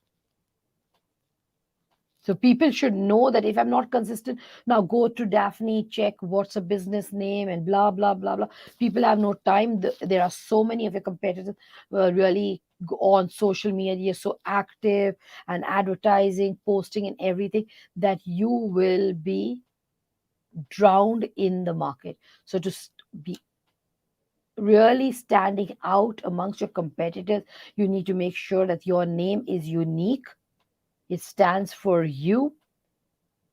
So people should know that if I'm not consistent, now go to Daphne, check what's a business name and blah, blah, blah, blah. People have no time. There are so many of your competitors really go on social media, so active and advertising, posting and everything, that you will be drowned in the market. So to be really standing out amongst your competitors, you need to make sure that your name is unique. It stands for you.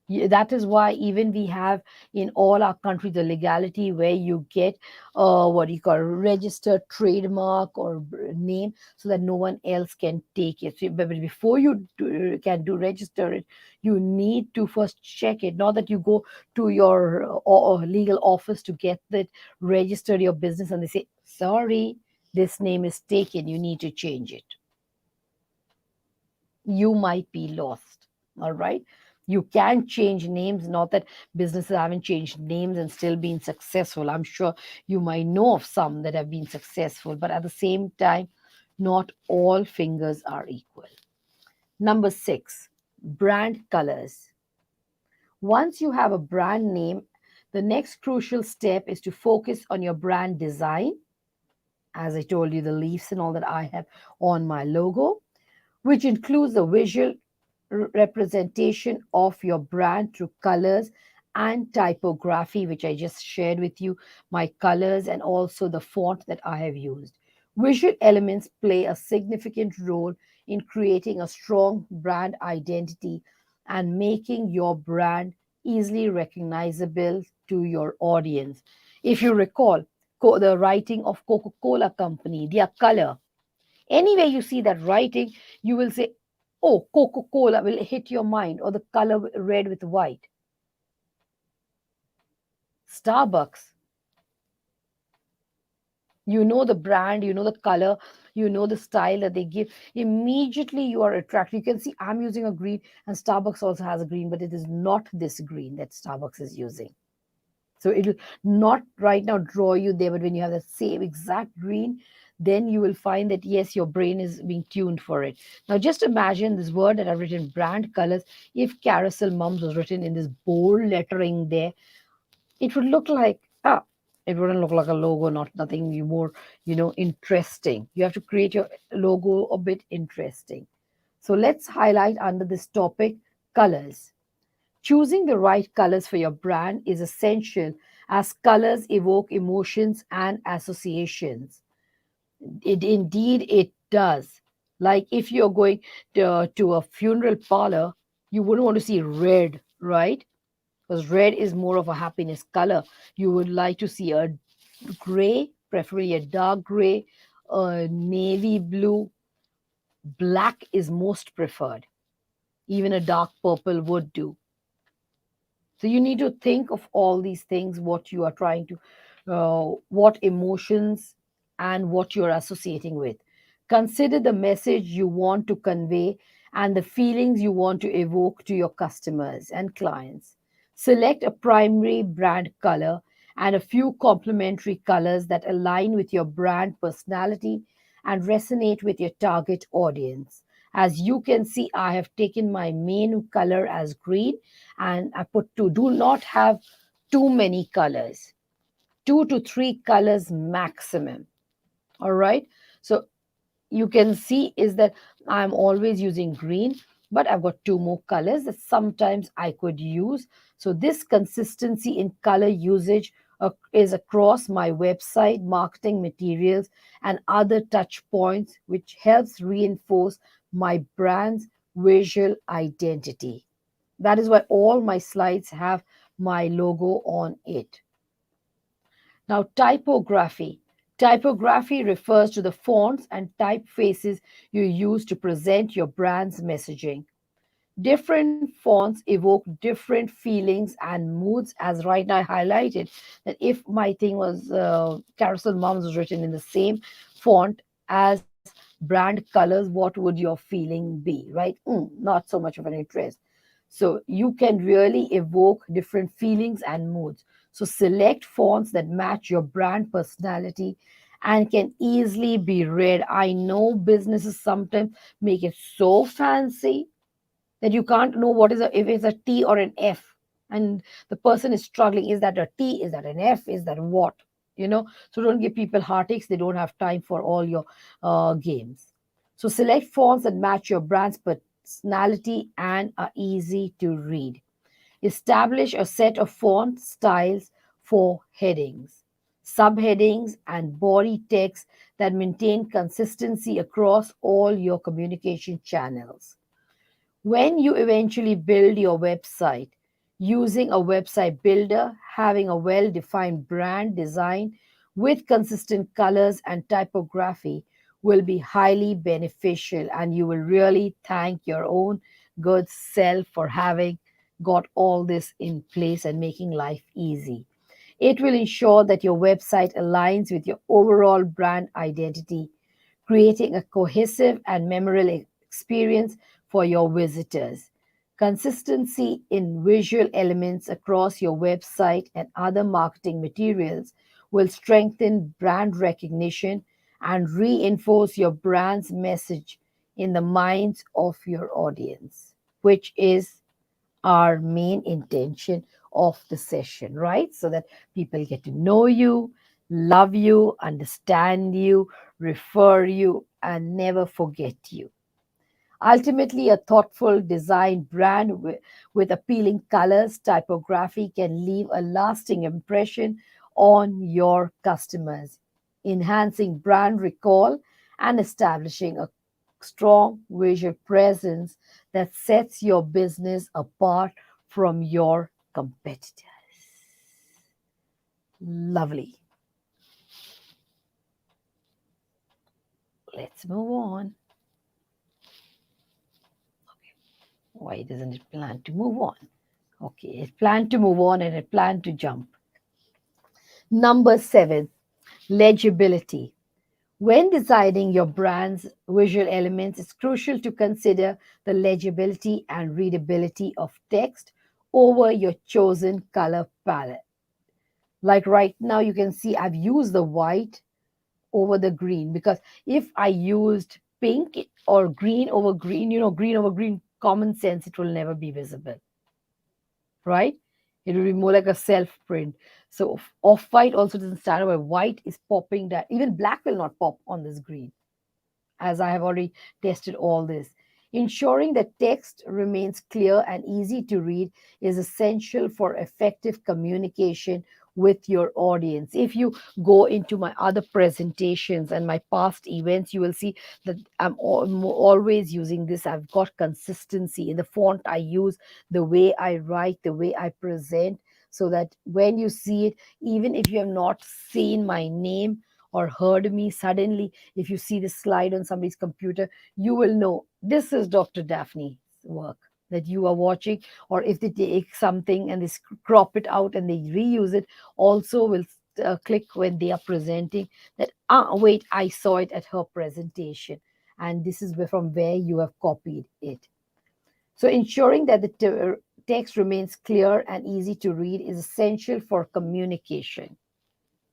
That is why even we have in all our countries the legality where you get what you call registered trademark or name, so that no one else can take it. So, but before you can do register it, you need to first check it. Not that you go to your legal office to get that register your business and they say, sorry, this name is taken, you need to change it. You might be lost. All right. You can change names, not that businesses haven't changed names and still been successful. I'm sure you might know of some that have been successful, but at the same time, not all fingers are equal. Number 6, brand colors. Once you have a brand name, the next crucial step is to focus on your brand design. As I told you, the leaves and all that I have on my logo, which includes the visual representation of your brand through colors and typography, which I just shared with you, my colors and also the font that I have used. Visual elements play a significant role in creating a strong brand identity and making your brand easily recognizable to your audience. If you recall the writing of Coca-Cola Company, their color, anywhere you see that writing, you will say, oh, Coca Cola will hit your mind, or the color red with white. Starbucks, you know the brand, you know the color, you know the style that they give. Immediately you are attracted. You can see I'm using a green, and Starbucks also has a green, but it is not this green that Starbucks is using. So it'll not right now draw you there, but when you have the same exact green, then you will find that yes, your brain is being tuned for it. Now just imagine this word that I've written, brand colors. If Carousel Mums was written in this bold lettering there, it would look like it wouldn't look like a logo, not nothing more, interesting. You have to create your logo a bit interesting. So let's highlight under this topic colors. Choosing the right colors for your brand is essential, as colors evoke emotions and associations. It does. Like if you're going to a funeral parlor, you wouldn't want to see red, right? Because red is more of a happiness color. You would like to see a gray, preferably a dark gray, a navy blue. Black is most preferred. Even a dark purple would do. So you need to think of all these things, what you are trying to, what emotions and what you're associating with. Consider the message you want to convey and the feelings you want to evoke to your customers and clients. Select a primary brand color and a few complementary colors that align with your brand personality and resonate with your target audience. As you can see, I have taken my main color as green and I put two. Do not have too many colors, 2 to 3 colors maximum. All right. So you can see is that I'm always using green, but I've got two more colors that sometimes I could use. So this consistency in color usage is across my website, marketing materials, and other touch points, which helps reinforce my brand's visual identity. That is why all my slides have my logo on it. Now, typography. Typography refers to the fonts and typefaces you use to present your brand's messaging. Different fonts evoke different feelings and moods, as right now I highlighted that if my thing was Carousel Moms was written in the same font as brand colors, what would your feeling be, right? Not so much of an interest. So you can really evoke different feelings and moods. So select fonts that match your brand personality and can easily be read. I know businesses sometimes make it so fancy that you can't know what is if it's a T or an F, and the person is struggling. Is that a T? Is that an F? Is that what? So don't give people heartaches. They don't have time for all your games. So select fonts that match your brand's personality and are easy to read. Establish a set of font styles for headings, subheadings, and body text that maintain consistency across all your communication channels. When you eventually build your website, using a website builder, having a well defined brand design with consistent colors and typography will be highly beneficial, and you will really thank your own good self for having got all this in place and making life easy. It will ensure that your website aligns with your overall brand identity, creating a cohesive and memorable experience for your visitors. Consistency in visual elements across your website and other marketing materials will strengthen brand recognition and reinforce your brand's message in the minds of your audience, which is our main intention of the session, right? So that people get to know you, love you, understand you, refer you, and never forget you. Ultimately, a thoughtful design brand with appealing colors, typography can leave a lasting impression on your customers, enhancing brand recall and establishing a strong visual presence that sets your business apart from your competitors. Lovely. Let's move on. Why doesn't it plan to move on? Okay, it planned to move on and it planned to jump. Number 7, legibility. When designing your brand's visual elements, it's crucial to consider the legibility and readability of text over your chosen color palette. Like right now, you can see I've used the white over the green because if I used pink or green over green, green over green, common sense, it will never be visible, right? It will be more like a self print. So off white also doesn't stand out, but white is popping that. Even black will not pop on this green, as I have already tested all this. Ensuring that text remains clear and easy to read is essential for effective communication with your audience. If you go into my other presentations and my past events, you will see that I'm always using this. I've got consistency in the font I use, the way I write, the way I present, so that when you see it, even if you have not seen my name or heard me, suddenly if you see the slide on somebody's computer, you will know this is Dr. Daphne's work that you are watching. Or if they take something and they crop it out and they reuse it, also will click when they are presenting that, wait, I saw it at her presentation. And this is from where you have copied it. So ensuring that the text remains clear and easy to read is essential for communication.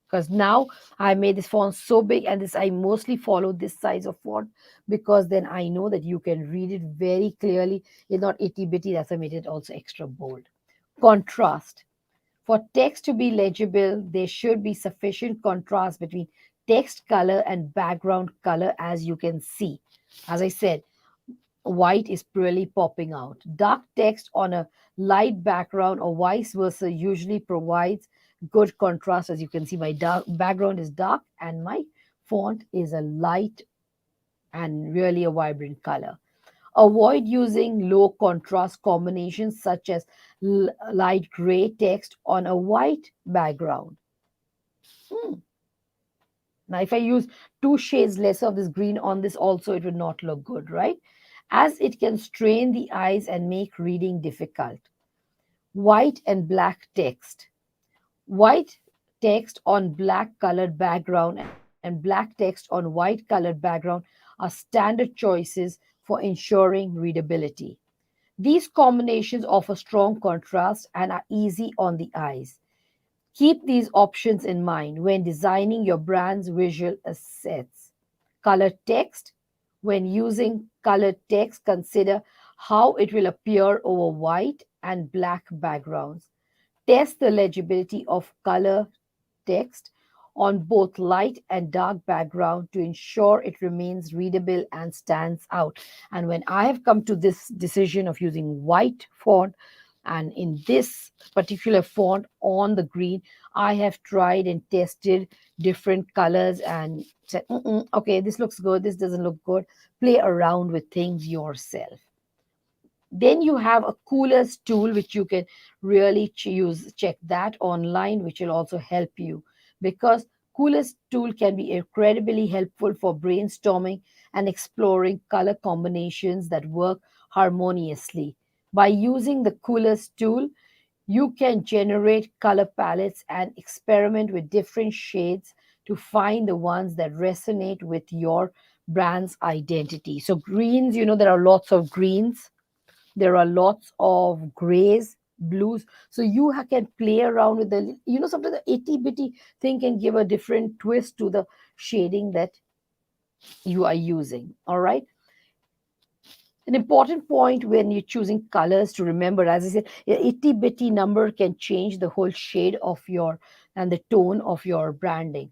Because now I made this font so big, and this I mostly follow this size of font because then I know that you can read it very clearly. It's not itty bitty. That's why I made it also extra bold. Contrast. For text to be legible, there should be sufficient contrast between text color and background color, as you can see. As I said, white is really popping out. Dark text on a light background or vice versa usually provides good contrast. As you can see, my dark background is dark and my font is a light and really a vibrant color. Avoid using low contrast combinations such as light gray text on a white background. Hmm. Now, if I use two shades less of this green on this also, it would not look good, right? As it can strain the eyes and make reading difficult. White and black text. White text on black colored background and black text on white colored background are standard choices for ensuring readability. These combinations offer strong contrast and are easy on the eyes. Keep these options in mind when designing your brand's visual assets. Colored text. When using colored text, consider how it will appear over white and black backgrounds. Test the legibility of color text on both light and dark background to ensure it remains readable and stands out. And when I have come to this decision of using white font and in this particular font on the green, I have tried and tested different colors and said, okay, this looks good, this doesn't look good. Play around with things yourself. Then you have a coolers tool which you can really use. Check that online, which will also help you, because coolers tool can be incredibly helpful for brainstorming and exploring color combinations that work harmoniously. By using the coolers tool, you can generate color palettes and experiment with different shades to find the ones that resonate with your brand's identity. So greens, there are lots of greens, there are lots of grays, blues. So you can play around with sometimes the itty bitty thing can give a different twist to the shading that you are using. All right. An important point when you're choosing colors to remember, as I said, a itty bitty number can change the whole shade of your and the tone of your branding.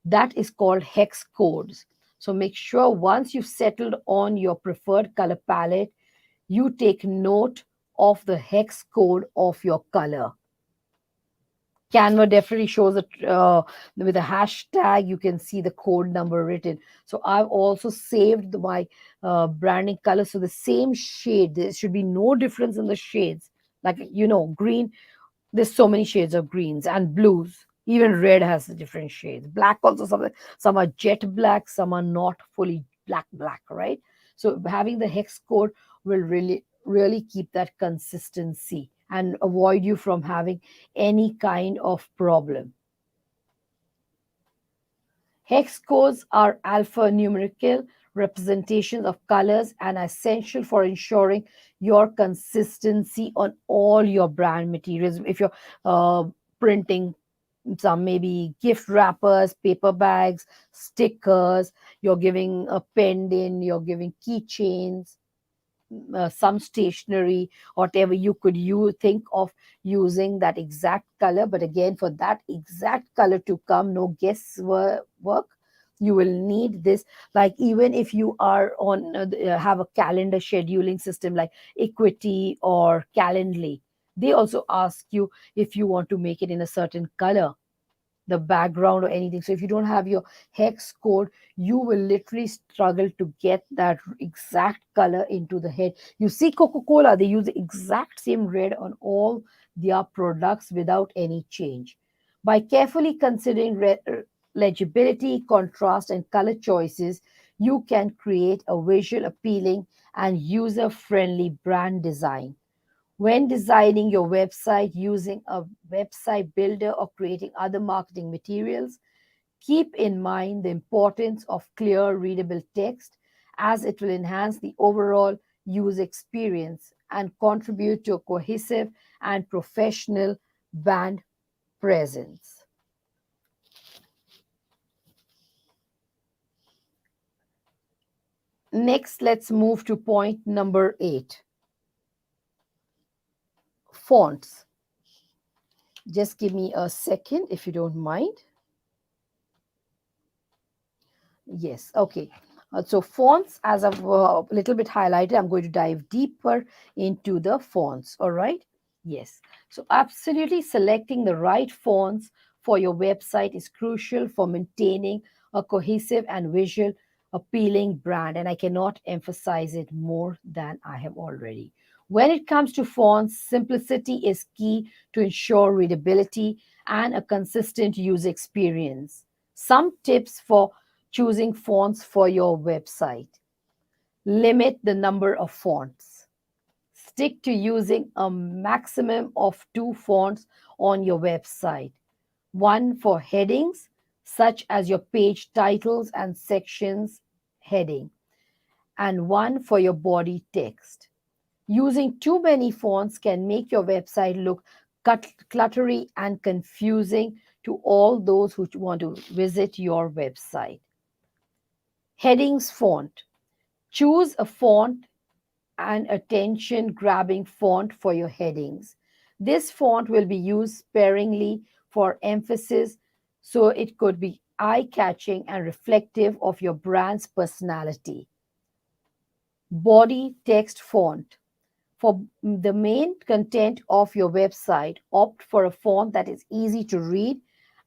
That is called hex codes. So make sure once you've settled on your preferred color palette, you take note of the hex code of your color. Canva definitely shows it with a hashtag. You can see the code number written. So I've also saved my branding color. So the same shade, there should be no difference in the shades. Like, green, there's so many shades of greens and blues. Even red has different shades. Black also, some are jet black, some are not fully black, right? So having the hex code will really keep that consistency and avoid you from having any kind of problem. Hex codes are alphanumerical representations of colors and are essential for ensuring your consistency on all your brand materials. If you're printing some maybe gift wrappers, paper bags, stickers, you're giving a pendant, you're giving keychains, some stationery, whatever, you could think of using that exact color. But again, for that exact color to come, no guesswork, you will need this. Like, even if you are on have a calendar scheduling system like Equity or Calendly, they also ask you if you want to make it in a certain color, the background or anything. So if you don't have your hex code, you will literally struggle to get that exact color into the head. You see Coca-Cola, they use the exact same red on all their products without any change. By carefully considering legibility, contrast, and color choices, you can create a visual appealing and user-friendly brand design. When designing your website using a website builder or creating other marketing materials, keep in mind the importance of clear, readable text, as it will enhance the overall user experience and contribute to a cohesive and professional brand presence. Next, let's move to point number 8, fonts. Just give me a second if you don't mind. Yes, okay. So fonts, as I've a little bit highlighted, I'm going to dive deeper into the fonts. All right. Yes. So absolutely selecting the right fonts for your website is crucial for maintaining a cohesive and visual appealing brand. And I cannot emphasize it more than I have already. When it comes to fonts, simplicity is key to ensure readability and a consistent user experience. Some tips for choosing fonts for your website. Limit the number of fonts. Stick to using a maximum of 2 fonts on your website. One for headings, such as your page titles and sections heading, and one for your body text. Using too many fonts can make your website look cluttery and confusing to all those who want to visit your website. Headings font. Choose a font and attention grabbing font for your headings. This font will be used sparingly for emphasis, so it could be eye catching and reflective of your brand's personality. Body text font. For the main content of your website, opt for a font that is easy to read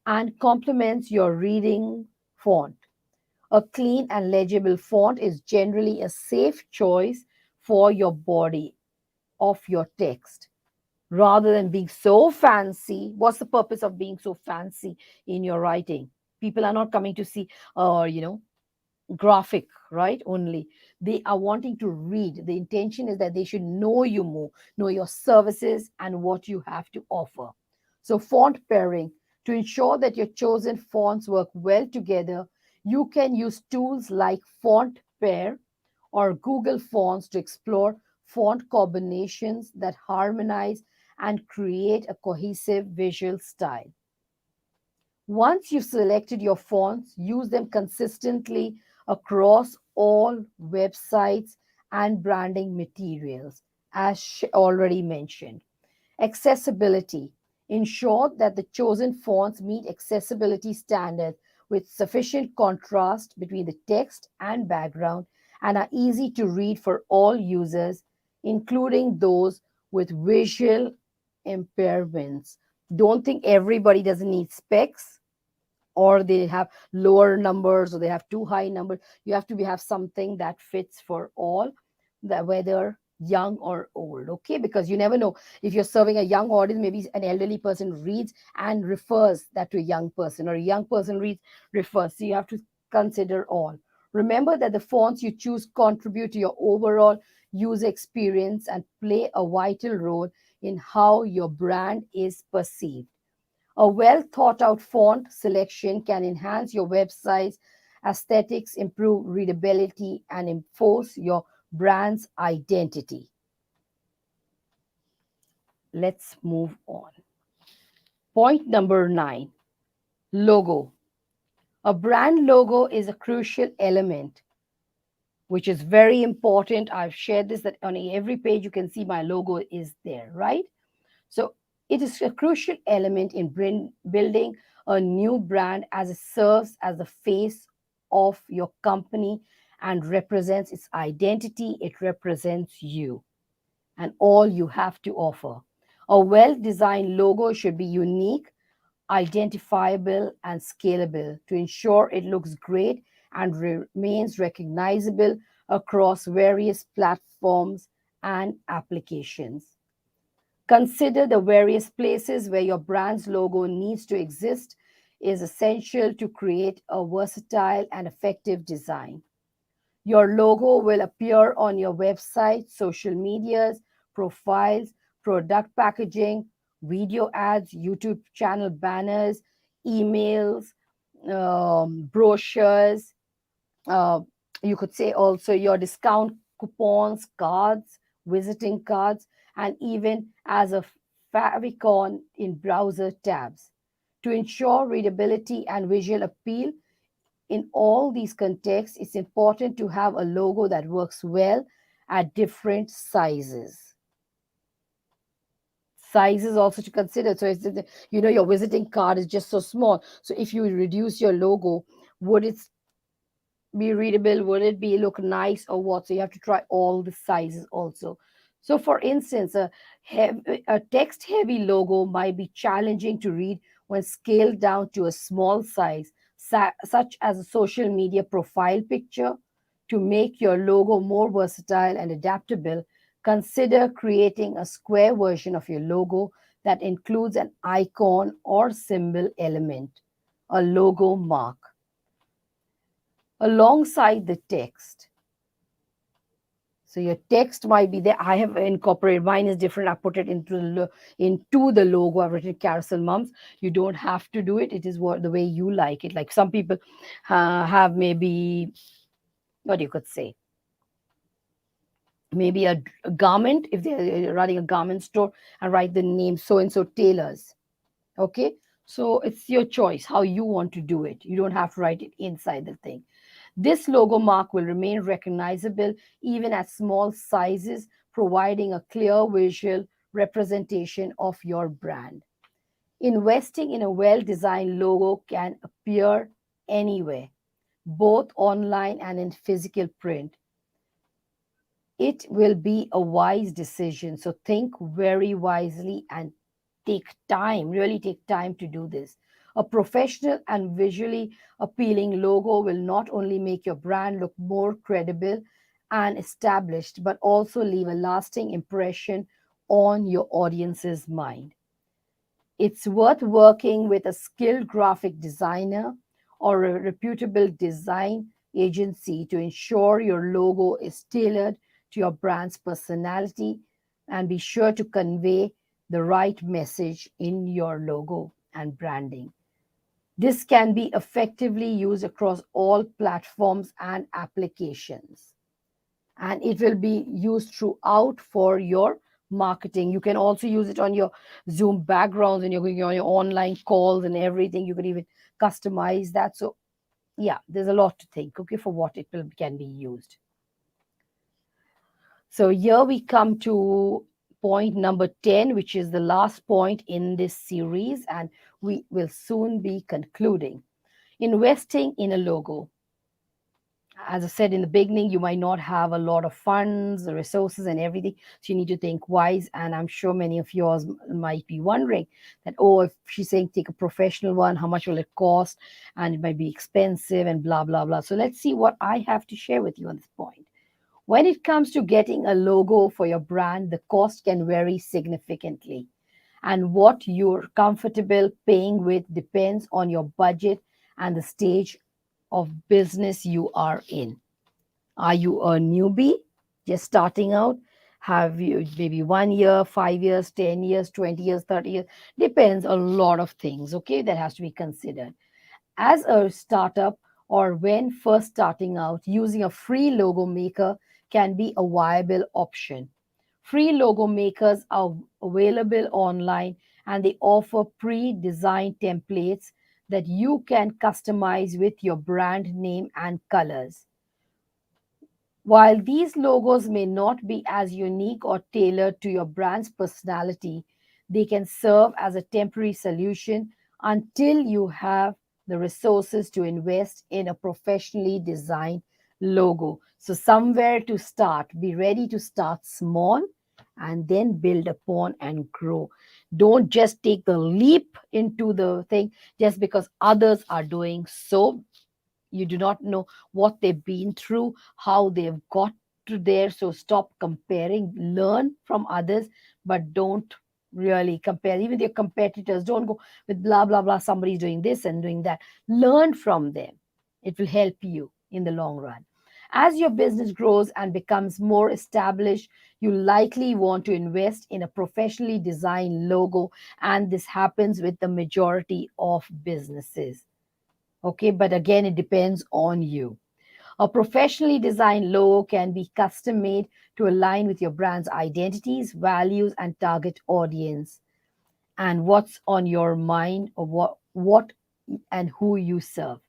and complements your reading font. A clean and legible font is generally a safe choice for your body of your text. Rather than being so fancy, what's the purpose of being so fancy in your writing? People are not coming to see, graphic, right? Only they are wanting to read. The intention is that they should know you more, know your services and what you have to offer. So font pairing, to ensure that your chosen fonts work well together, you can use tools like font pair or Google Fonts to explore font combinations that harmonize and create a cohesive visual style. Once you've selected your fonts, use them consistently across all websites and branding materials, as already mentioned. Accessibility. Ensure that the chosen fonts meet accessibility standards with sufficient contrast between the text and background and are easy to read for all users, including those with visual impairments. Don't think everybody doesn't need specs or they have lower numbers or they have too high numbers. You have to have something that fits for all, that whether young or old, okay? Because you never know, if you're serving a young audience, maybe an elderly person reads and refers that to a young person, or a young person reads, refers. So you have to consider all. Remember that the fonts you choose contribute to your overall user experience and play a vital role in how your brand is perceived. A well thought out font selection can enhance your website's aesthetics, improve readability, and enforce your brand's identity. Let's move on. Point number 9, logo. A brand logo is a crucial element, which is very important. I've shared this that on every page you can see my logo is there, right? So it is a crucial element in building a new brand, as it serves as the face of your company and represents its identity. It represents you and all you have to offer. A well designed logo should be unique, identifiable, and scalable to ensure it looks great and remains recognizable across various platforms and applications. Consider the various places where your brand's logo needs to exist is essential to create a versatile and effective design. Your logo will appear on your website, social medias, profiles, product packaging, video ads, YouTube channel banners, emails, brochures. Uh, you could say also your discount coupons, cards, visiting cards, and even as a favicon in browser tabs. To ensure readability and visual appeal in all these contexts, it's important to have a logo that works well at different sizes. Sizes also to consider. So it's, your visiting card is just so small. So if you reduce your logo, would it be readable? Would it be look nice or what? So you have to try all the sizes also. So for instance, a text heavy logo might be challenging to read when scaled down to a small size, such as a social media profile picture. To make your logo more versatile and adaptable, consider creating a square version of your logo that includes an icon or symbol element, a logo mark, alongside the text. So your text might be there. I have incorporated, mine is different. I put it into the logo. I've written Carousel Mums. You don't have to do it. It is the way you like it. Like some people have maybe, what you could say, maybe a garment, if they're running a garment store, and write the name so and so tailors. Okay, so it's your choice how you want to do it. You don't have to write it inside the thing. This logo mark will remain recognizable even at small sizes, providing a clear visual representation of your brand. Investing in a well designed logo can appear anywhere, both online and in physical print. It will be a wise decision. So think very wisely and take time, really take time to do this. A professional and visually appealing logo will not only make your brand look more credible and established, but also leave a lasting impression on your audience's mind. It's worth working with a skilled graphic designer or a reputable design agency to ensure your logo is tailored to your brand's personality, and be sure to convey the right message in your logo and branding. This can be effectively used across all platforms and applications, and it will be used throughout for your marketing. You can also use it on your Zoom backgrounds and you're going on your online calls and everything. You could even customize that. So yeah, there's a lot to think, okay, for what it will can be used. So here we come to point number 10, which is the last point in this series, and we will soon be concluding. Investing in a logo. As I said in the beginning, you might not have a lot of funds, the resources, and everything. So you need to think wise. And I'm sure many of yours might be wondering that, oh, if she's saying take a professional one, how much will it cost? And it might be expensive and blah, blah, blah. So let's see what I have to share with you on this point. When it comes to getting a logo for your brand, the cost can vary significantly. And what you're comfortable paying with depends on your budget and the stage of business you are in. Are you a newbie just starting out? Have you maybe 1 year, 5 years, 10 years, 20 years, 30 years? Depends a lot of things, okay, that has to be considered. As a startup or when first starting out, using a free logo maker can be a viable option. Free logo makers are available online and they offer pre designed templates that you can customize with your brand name and colors. While these logos may not be as unique or tailored to your brand's personality, they can serve as a temporary solution until you have the resources to invest in a professionally designed logo. So, somewhere to start, be ready to start small and then build upon and grow. Don't just take the leap into the thing just because others are doing so. You do not know what they've been through, how they've got to there. So stop comparing, learn from others, but don't really compare. Even your competitors, don't go with blah, blah, blah. Somebody's doing this and doing that. Learn from them. It will help you in the long run. As your business grows and becomes more established, you likely want to invest in a professionally designed logo, and this happens with the majority of businesses. Okay, but again, it depends on you. A professionally designed logo can be custom made to align with your brand's identities, values, and target audience, and what's on your mind, or what and who you serve.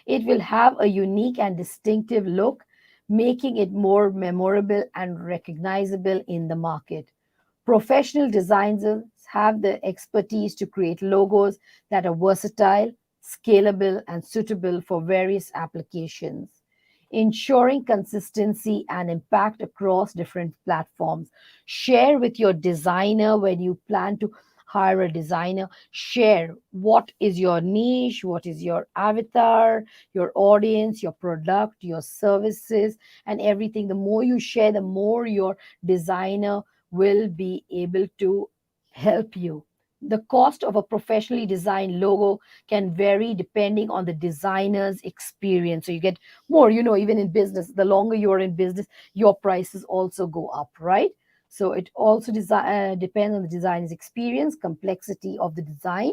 It will have a unique and distinctive look, making it more memorable and recognizable in the market. Professional designers have the expertise to create logos that are versatile, scalable, and suitable for various applications, ensuring consistency and impact across different platforms. Share with your designer when you plan to hire a designer. Share what is your niche, what is your avatar, your audience, your product, your services, and everything. The more you share, the more your designer will be able to help you. The cost of a professionally designed logo can vary depending on the designer's experience. So you get more, even in business, the longer you're in business, your prices also go up, right? So it also depends on the designer's experience, complexity of the design,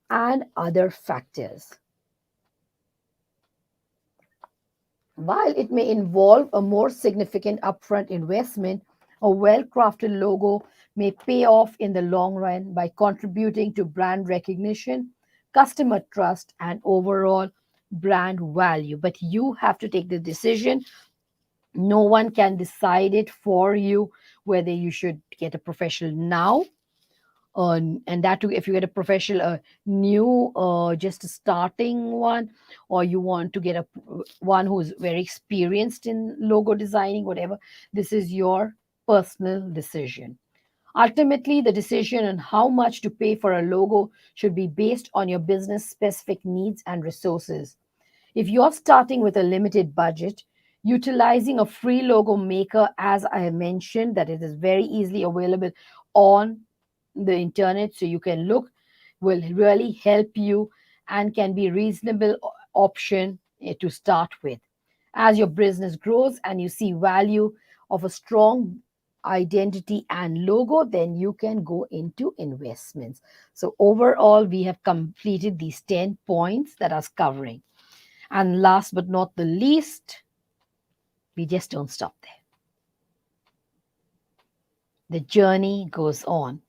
and other factors. While it may involve a more significant upfront investment, a well crafted logo may pay off in the long run by contributing to brand recognition, customer trust, and overall brand value. But you have to take the decision. No one can decide it for you whether you should get a professional now, and that too if you get a professional new just a starting one, or you want to get a one who's very experienced in logo designing, whatever. This is your personal decision. Ultimately, the decision on how much to pay for a logo should be based on your business specific needs and resources. If you're starting with a limited budget, utilizing a free logo maker, as I have mentioned, that it is very easily available on the internet, so you can look, will really help you and can be reasonable option to start with. As your business grows and you see value of a strong identity and logo, then you can go into investments. So overall, we have completed these 10 points that I was covering. And last but not the least, we just don't stop there. The journey goes on.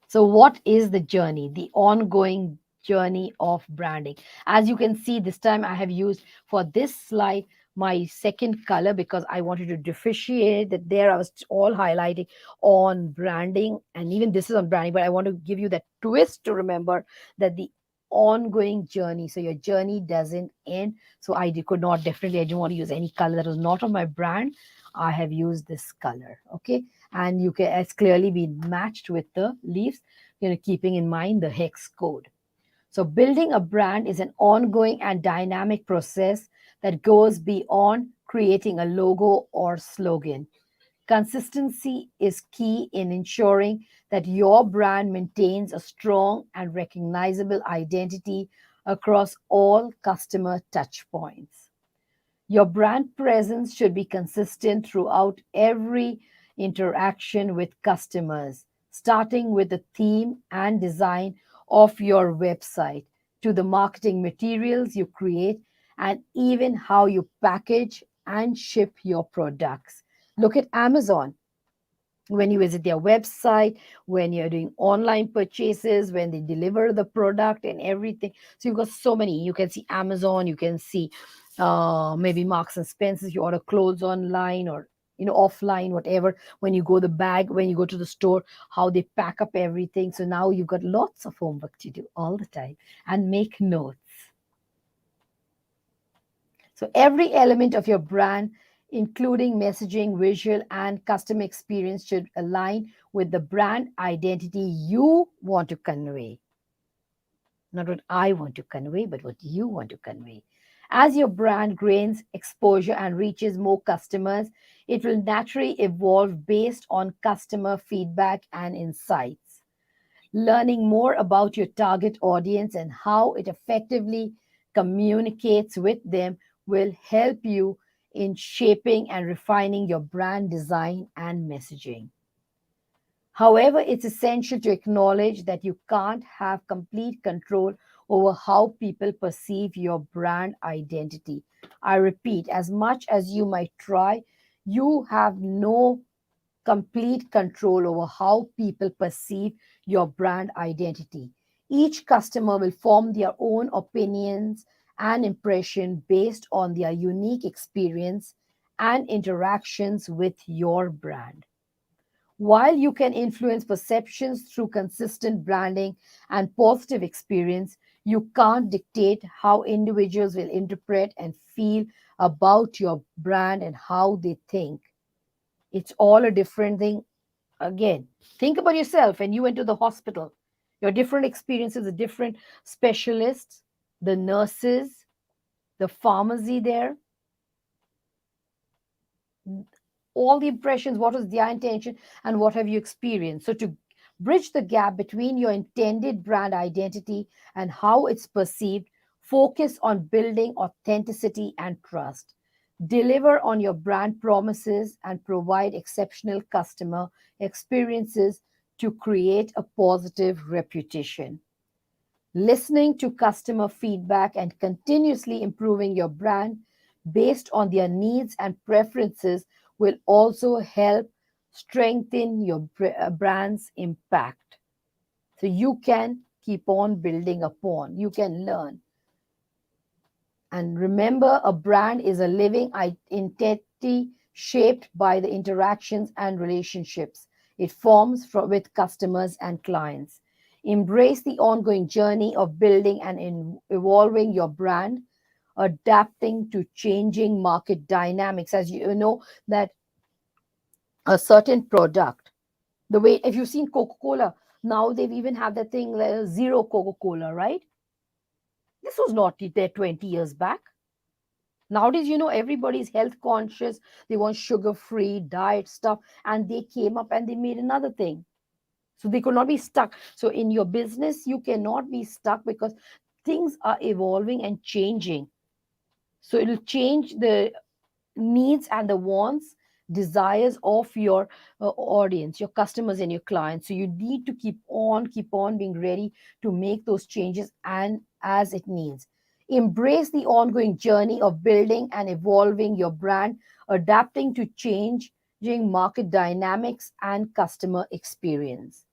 So, what is the journey? The ongoing journey of branding. As you can see, this time I have used for this slide my second color because I wanted to differentiate that. There I was all highlighting on branding, and even this is on branding, but I want to give you that twist to remember that the ongoing journey. So your journey doesn't end. So could not, definitely, I didn't want to use any color that was not on my brand. I have used this color. Okay. And you can, it's clearly been matched with the leaves, keeping in mind the hex code. So building a brand is an ongoing and dynamic process that goes beyond creating a logo or slogan. Consistency is key in ensuring that your brand maintains a strong and recognizable identity across all customer touchpoints. Your brand presence should be consistent throughout every interaction with customers, starting with the theme and design of your website to the marketing materials you create and even how you package and ship your products. Look at Amazon. When you visit their website, when you're doing online purchases, when they deliver the product and everything. So you've got so many. You can see Amazon, you can see maybe Marks and Spencer's, you order clothes online or offline, whatever. When you go when you go to the store, how they pack up everything. So now you've got lots of homework to do all the time and make notes. So every element of your brand, including messaging, visual, and customer experience, should align with the brand identity you want to convey. Not what I want to convey, but what you want to convey. As your brand gains exposure and reaches more customers, it will naturally evolve based on customer feedback and insights. Learning more about your target audience and how it effectively communicates with them will help you in shaping and refining your brand design and messaging. However, it's essential to acknowledge that you can't have complete control over how people perceive your brand identity. I repeat, as much as you might try, you have no complete control over how people perceive your brand identity. Each customer will form their own opinions and impression based on their unique experience and interactions with your brand. While you can influence perceptions through consistent branding and positive experience, you can't dictate how individuals will interpret and feel about your brand and how they think. It's all a different thing. Again, think about yourself when you went to the hospital. Your different experiences, the different specialists, the nurses, the pharmacy there, all the impressions, what was their intention, and what have you experienced. So, to bridge the gap between your intended brand identity and how it's perceived, focus on building authenticity and trust. Deliver on your brand promises and provide exceptional customer experiences to create a positive reputation. Listening to customer feedback and continuously improving your brand based on their needs and preferences will also help strengthen your brand's impact. So you can keep on building upon, you can learn. And remember, a brand is a living entity shaped by the interactions and relationships it forms with customers and clients. Embrace the ongoing journey of building and evolving your brand, adapting to changing market dynamics. As you know, that a certain product, the way, if you've seen Coca Cola, now they've even have that thing like zero Coca Cola, right? This was not there 20 years back. Nowadays, everybody's health conscious. They want sugar free diet stuff. And they came up and they made another thing. So they could not be stuck. So in your business, you cannot be stuck because things are evolving and changing. So it'll change the needs and the wants, desires of your audience, your customers and your clients. So you need to keep on being ready to make those changes and as it needs. Embrace the ongoing journey of building and evolving your brand, adapting to changing market dynamics and customer experience.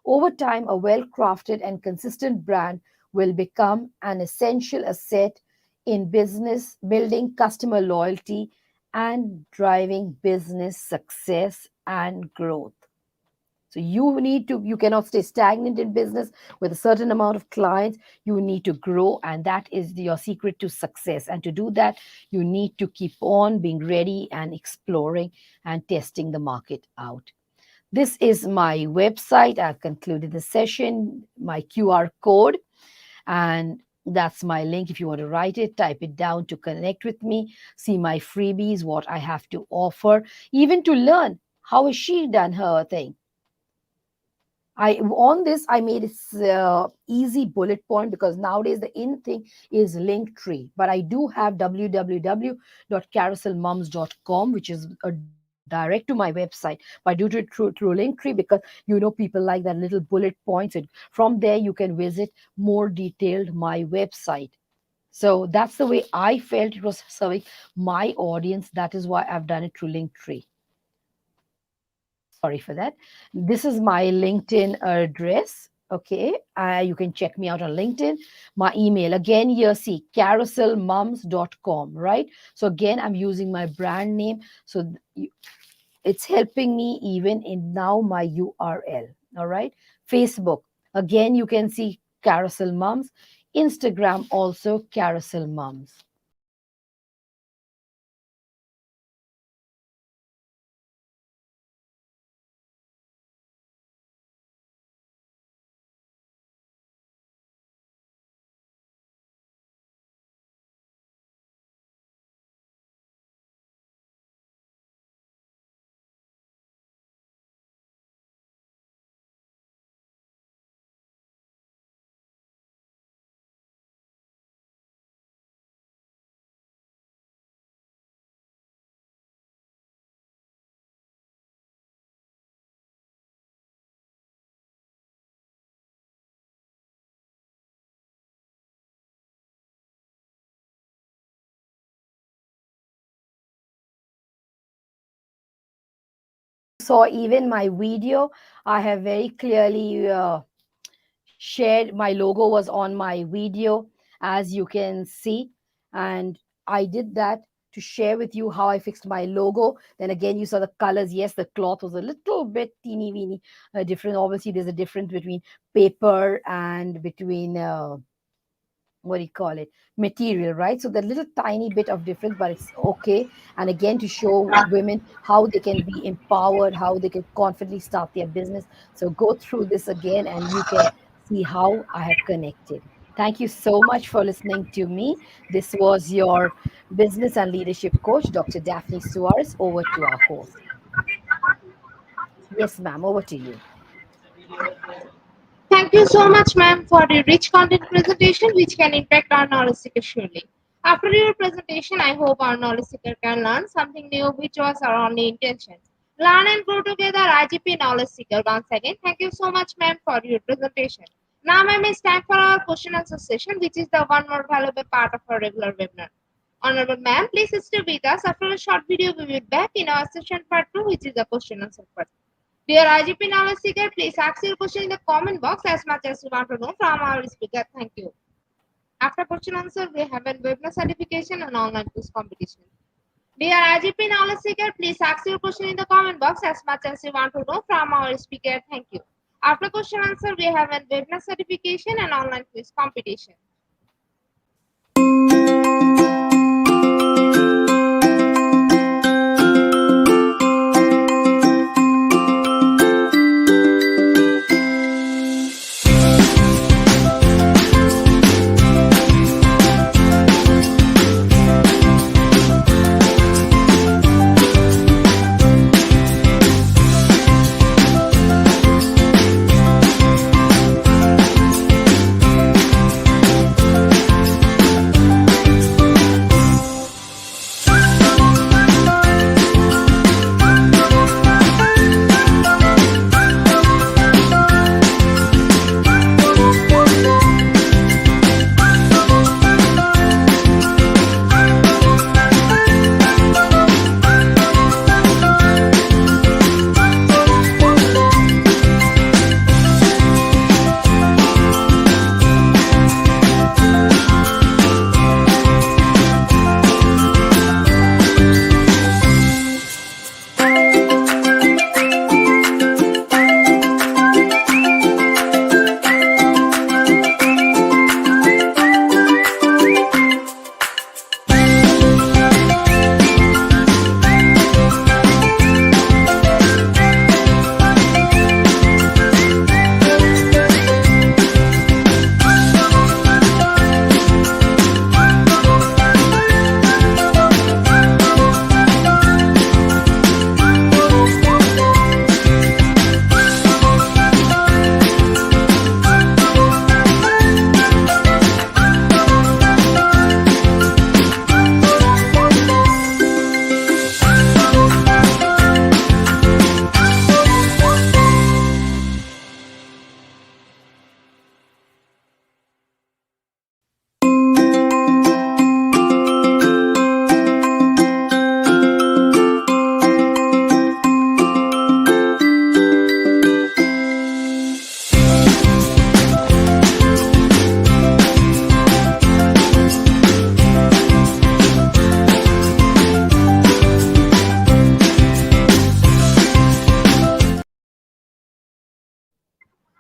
Over time, a well crafted and consistent brand will become an essential asset in business, building customer loyalty and driving business success and growth. So you cannot stay stagnant in business with a certain amount of clients. You need to grow, and that is your secret to success. And to do that, you need to keep on being ready and exploring and testing the market out. This is my website. I've concluded the session, my QR code, and that's my link. If you want to write it, type it down to connect with me, see my freebies, what I have to offer, even to learn how has she done her thing. I made it easy bullet point because nowadays the in thing is Linktree, but I do have www.carouselmums.com, which is a direct to my website. But I do it through Linktree because people like that little bullet points, and from there you can visit more detailed my website. So that's the way I felt it was serving my audience. That is why I've done it through Linktree. Sorry for that. This is my LinkedIn address. Okay. You can check me out on LinkedIn. My email, again, here, see, carouselmums.com, right? So, again, I'm using my brand name. So, it's helping me even in now my URL. All right. Facebook, again, you can see Carousel Mums. Instagram, also Carousel Mums. saw even my video, I have very clearly shared my logo was on my video, as you can see. And I did that to share with you how I fixed my logo. Then again, you saw the colors. Yes, the cloth was a little bit teeny weeny different. Obviously, there's a difference between paper and between what do you call it, material, right? So the little tiny bit of difference, but it's okay. And again, to show women how they can be empowered, how they can confidently start their business. So go through this again and you can see how I have connected. Thank you so much for listening to me. This was your business and leadership coach, Dr. Daphne Suarez. Over to our host. Yes, ma'am, over to you. Thank you so much, ma'am, for the rich content presentation which can impact our knowledge seeker surely. After your presentation, I hope our knowledge seeker can learn something new which was our only intention. Learn and grow together, IGP Knowledge Seeker. Once again, thank you so much, ma'am, for your presentation. Now, ma'am, it's time for our question answer session, which is the one more valuable part of our regular webinar. Honorable ma'am, please stay with us. After a short video, we will be back in our session part 2, which is the question answer part. Dear IGP Knowledge Seeker, please ask your question in the comment box as much as you want to know from our speaker. Thank you. After question answer, we have a webinar certification and online quiz competition. Dear IGP Knowledge Seeker, please ask your question in the comment box as much as you want to know from our speaker. Thank you. After question answer, we have a webinar certification and online quiz competition.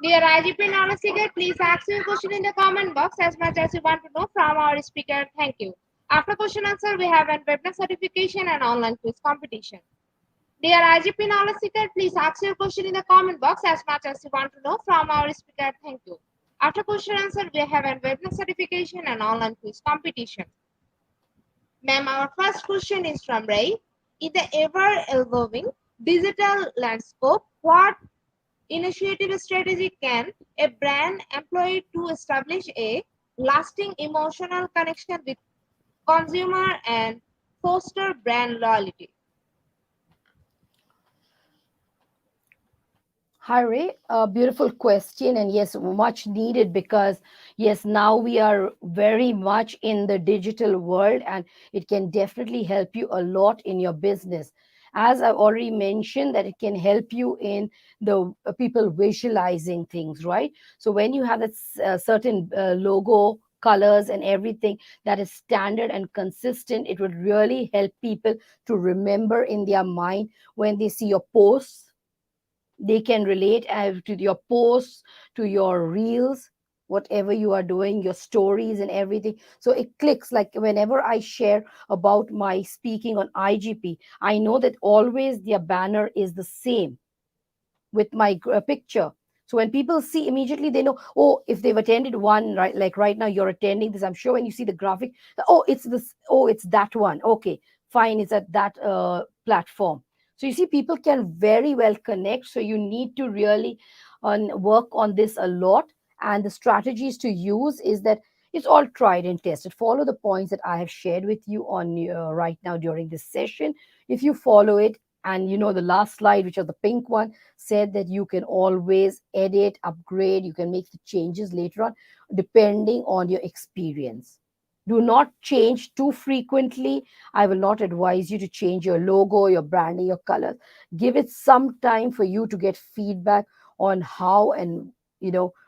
Dear IGP Knowledge Seeker, please ask your question in the comment box as much as you want to know from our speaker. Thank you. After question answer, we have a webinar certification and online quiz competition. Dear IGP Knowledge Seeker, please ask your question in the comment box as much as you want to know from our speaker. Thank you. After question answer, we have a webinar certification and online quiz competition. Ma'am, our first question is from Ray. In the ever-evolving digital landscape, what initiative strategy can a brand employ to establish a lasting emotional connection with consumer and foster brand loyalty? Hi, Ray. A beautiful question, and yes, much needed because, yes, now we are very much in the digital world, and it can definitely help you a lot in your business. As I've already mentioned, that it can help you in the people visualizing things, right? So when you have that certain logo colors and everything that is standard and consistent, it would really help people to remember in their mind when they see your posts. They can relate to your posts, to your reels, whatever you are doing, your stories and everything. So it clicks. Like whenever I share about my speaking on IGP, I know that always their banner is the same with my picture. So when people see, immediately they know, oh, if they've attended one, right, like right now you're attending this, I'm sure when you see the graphic, oh, it's this, oh, it's that one. Okay, fine, it's at that platform. So you see, people can very well connect. So you need to really work on this a lot. And the strategies to use is that it's all tried and tested. Follow the points that I have shared with you on right now during this session. If you follow it, and you know the last slide, which is the pink one, said that you can always edit, upgrade, you can make the changes later on depending on your experience. Do not change too frequently. I will not advise you to change your logo, your branding, your colors. Give it some time for you to get feedback on how and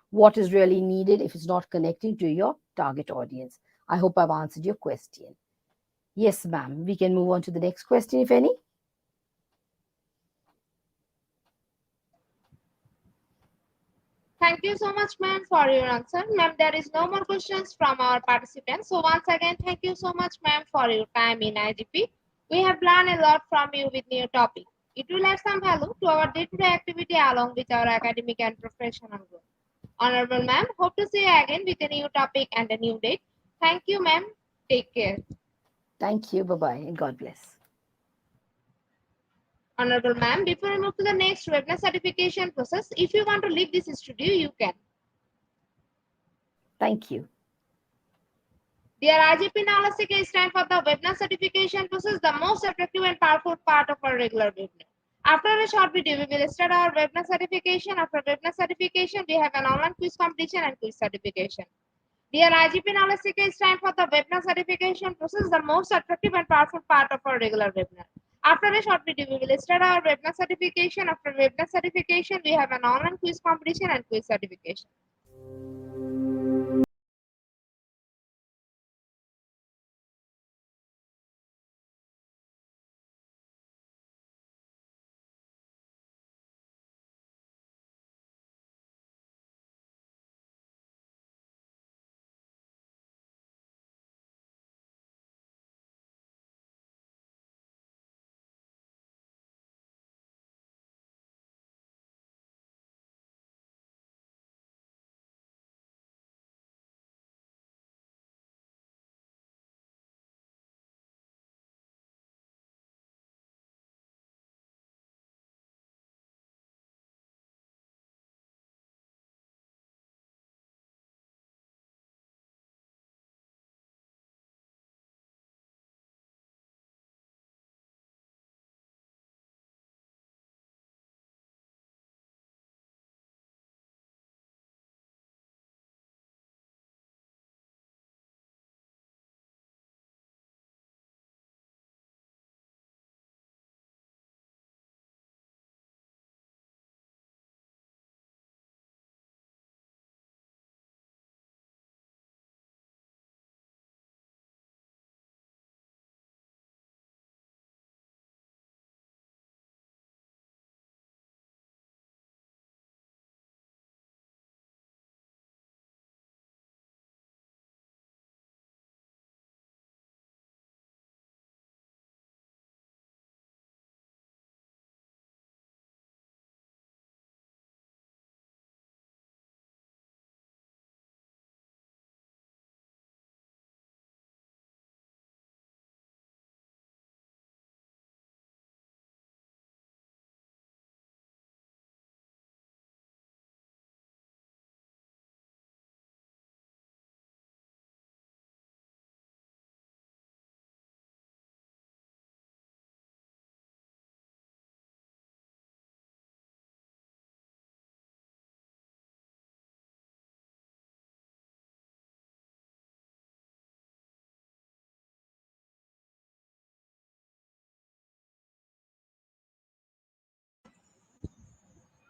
what is really needed if it's not connecting to your target audience. I hope I've answered your question. Yes, ma'am. We can move on to the next question, if any. Thank you so much, ma'am, for your answer. Ma'am, there is no more questions from our participants. So once again, thank you so much, ma'am, for your time in IGP. We have learned a lot from you with new topic. It will add some value to our day-to-day activity along with our academic and professional growth. Honorable ma'am, hope to see you again with a new topic and a new date. Thank you, ma'am. Take care. Thank you. Bye bye, and God bless. Honorable ma'am, before we move to the next webinar certification process, if you want to leave this studio, you can. Thank you. Dear IGP Knowledge Seeker, it's time for the webinar certification process, the most attractive and powerful part of our regular webinar. After a short video, we will start our webinar certification. After webinar certification, we have an online quiz competition and quiz certification. Dear IGP Knowledge Seeker, it's time for the webinar certification process, the most attractive and powerful part of our regular webinar. After a short video, we will start our webinar certification. After webinar certification, we have an online quiz competition and quiz certification.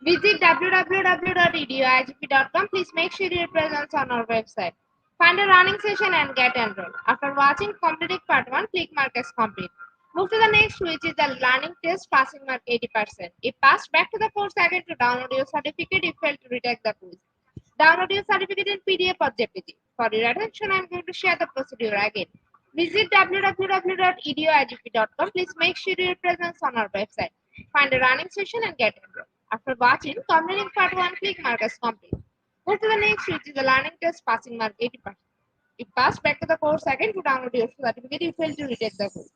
Visit www.eduigp.com. Please make sure your presence on our website. Find a running session and get enrolled. After watching completing part 1, click mark as complete. Move to the next, which is the learning test passing mark 80%. If passed, back to the course again to download your certificate if failed to retake the quiz. Download your certificate in PDF or JPG. For your attention, I am going to share the procedure again. Visit www.eduigp.com. Please make sure your presence on our website. Find a running session and get enrolled. After watching, completing part 1, click mark as complete. Move to the next, which is the learning test passing mark 80%. If passed, back to the course again to download your certificate if failed to retake the course.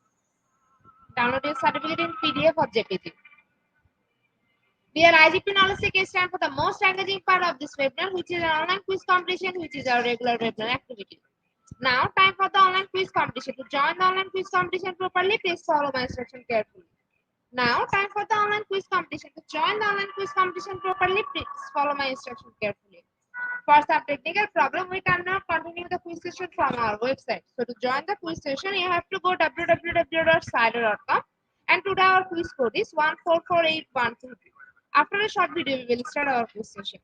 Download your certificate in PDF or JPG. Dear IGP Knowledge Seek is time for the most engaging part of this webinar, which is an online quiz competition, which is our regular webinar activity. Now, time for the online quiz competition. To join the online quiz competition properly, please follow my instruction carefully. Now, time for the online quiz competition. To join the online quiz competition properly, please follow my instruction carefully. For some technical problem, we cannot continue the quiz session from our website. So, to join the quiz session, you have to go www.slido.com, and today our quiz code is 1448122. After a short video, we will start our quiz session.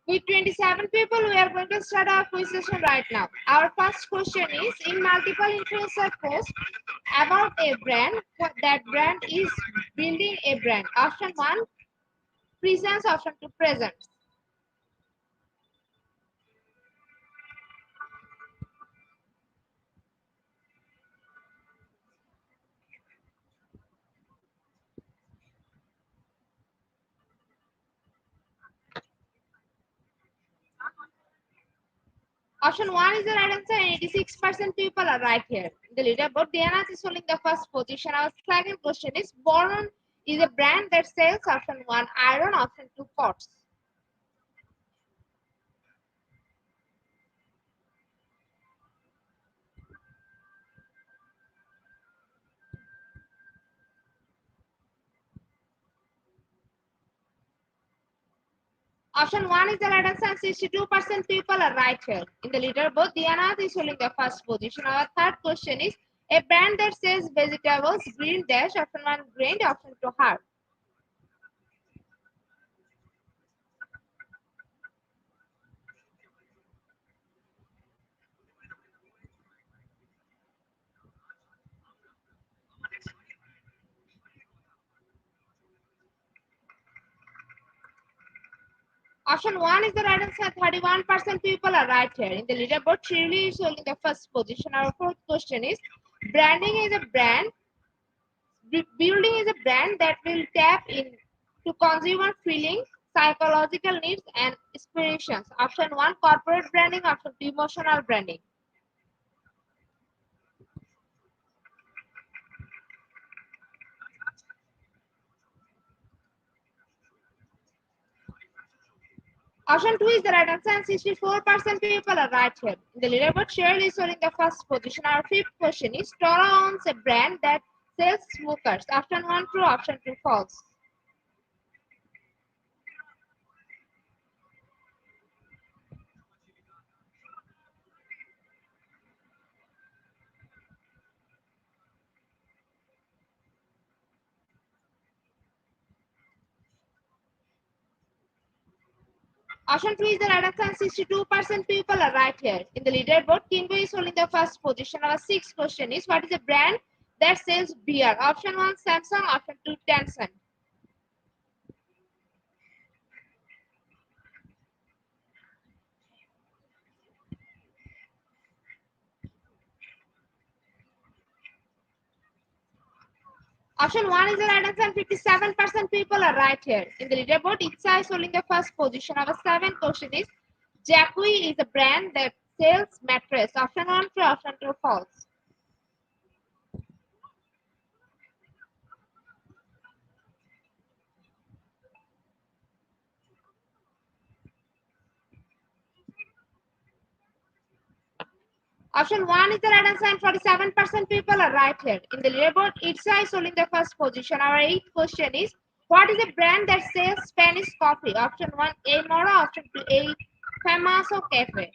With 27 people, we are going to start our quiz session right now. Our first question is, in multiple influencer posts about a brand, that brand is building a brand. Option 1, presence. Option 2, presence. Option 1 is the right answer, and 86% people are right here. In the leaderboard, Diana is holding the first position. Our second question is, Boron is a brand that sells. Option 1, iron. Option 2, pots. Option 1 is the right answer, and 62% people are right here. In the leaderboard, Diana is holding the first position. Our third question is, a brand that says vegetables, green dash. Option 1, green. Option 2, hard. Option 1 is the right answer. 31% people are right here. In the leaderboard, Shirley is holding the first position. Our fourth question is, branding is a brand, building is a brand that will tap into consumer feelings, psychological needs, and aspirations. Option 1, corporate branding. Option 2, emotional branding. Option 2 is the right answer, and 64% people are right here. In the leaderboard, Cheryl is holding the first position. Our fifth question is Toro owns a brand that sells smokers. Option 1 true, option 2 false. Option 3 is the right answer, and 62% people are right here. In the leaderboard, Kingo is holding the first position. Our sixth question is what is a brand that sells beer? Option 1 Samsung, option 2 Tencent. Option 1 is the right answer, and 57% people are right here. In the leaderboard, Itza is holding the first position. Our seventh question is Jacqui is a brand that sells mattress. Option 1 true, option 2 false. Option 1 is the right answer, and 47% people are right here. In the leaderboard, Itza is holding the first position. Our eighth question is what is a brand that sells Spanish coffee? Option 1 A Mora, option 2 A Famoso Cafe.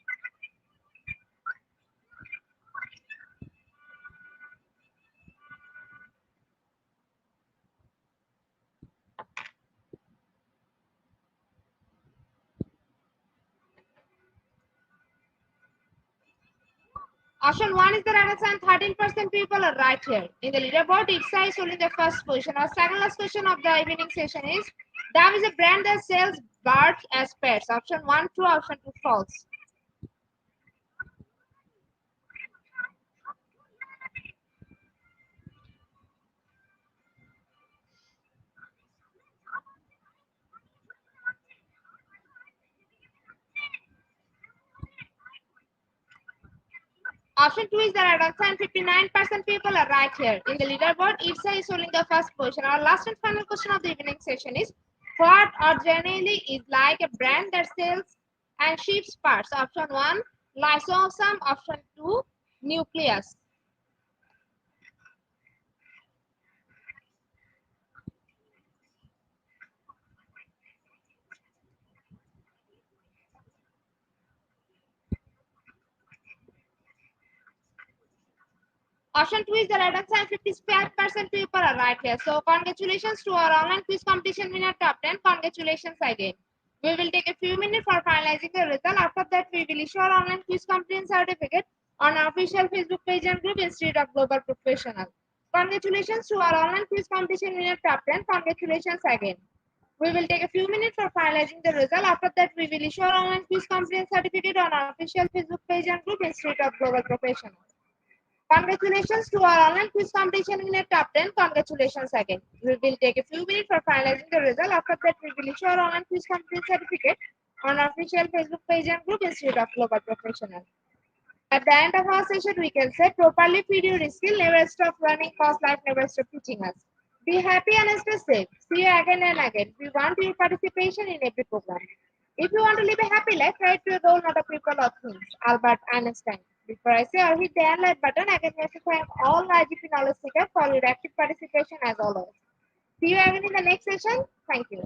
Option 1 is the right answer, and 13% people are right here. In the leaderboard, Itza is holding the first position. Our second last question of the evening session is Dove is a brand that sells birds as pets. Option 1 true, option 2 false. Option 2 is the right answer, and 59% people are right here. In the leaderboard, Itza is holding the first position. Our last and final question of the evening session is what ordinarily is like a brand that sells and ships parts? Option 1 Lysosome, option 2 Nucleus. Option 2 is the right answer, and 55% people are right here. So congratulations to our online quiz competition winner top 10. Congratulations again. We will take a few minutes for finalizing the result. After that, we will issue our online quiz competition certificate on our official Facebook page and group Institute of Global Professional. Congratulations to our online quiz competition winner top 10. Congratulations again. We will take a few minutes for finalizing the result. After that, we will issue our online quiz competition certificate on our official Facebook page and group Institute of Global Professional. Congratulations to our online quiz competition winner top 10. Congratulations again. We will take a few minutes for finalizing the result. After that, we will issue our online quiz competition certificate on our official Facebook page and group Institute of Global Professional. At the end of our session, we can say properly feed your skill, never stop learning, cause life never stop teaching us. Be happy and stay safe. See you again and again. We want your participation in every program. If you want to live a happy life, write to your role, not a people or things. Albert Einstein. Before I say or hit the end like button, I can just thank all IGP knowledge seekers for your active participation as always. See you again in the next session. Thank you.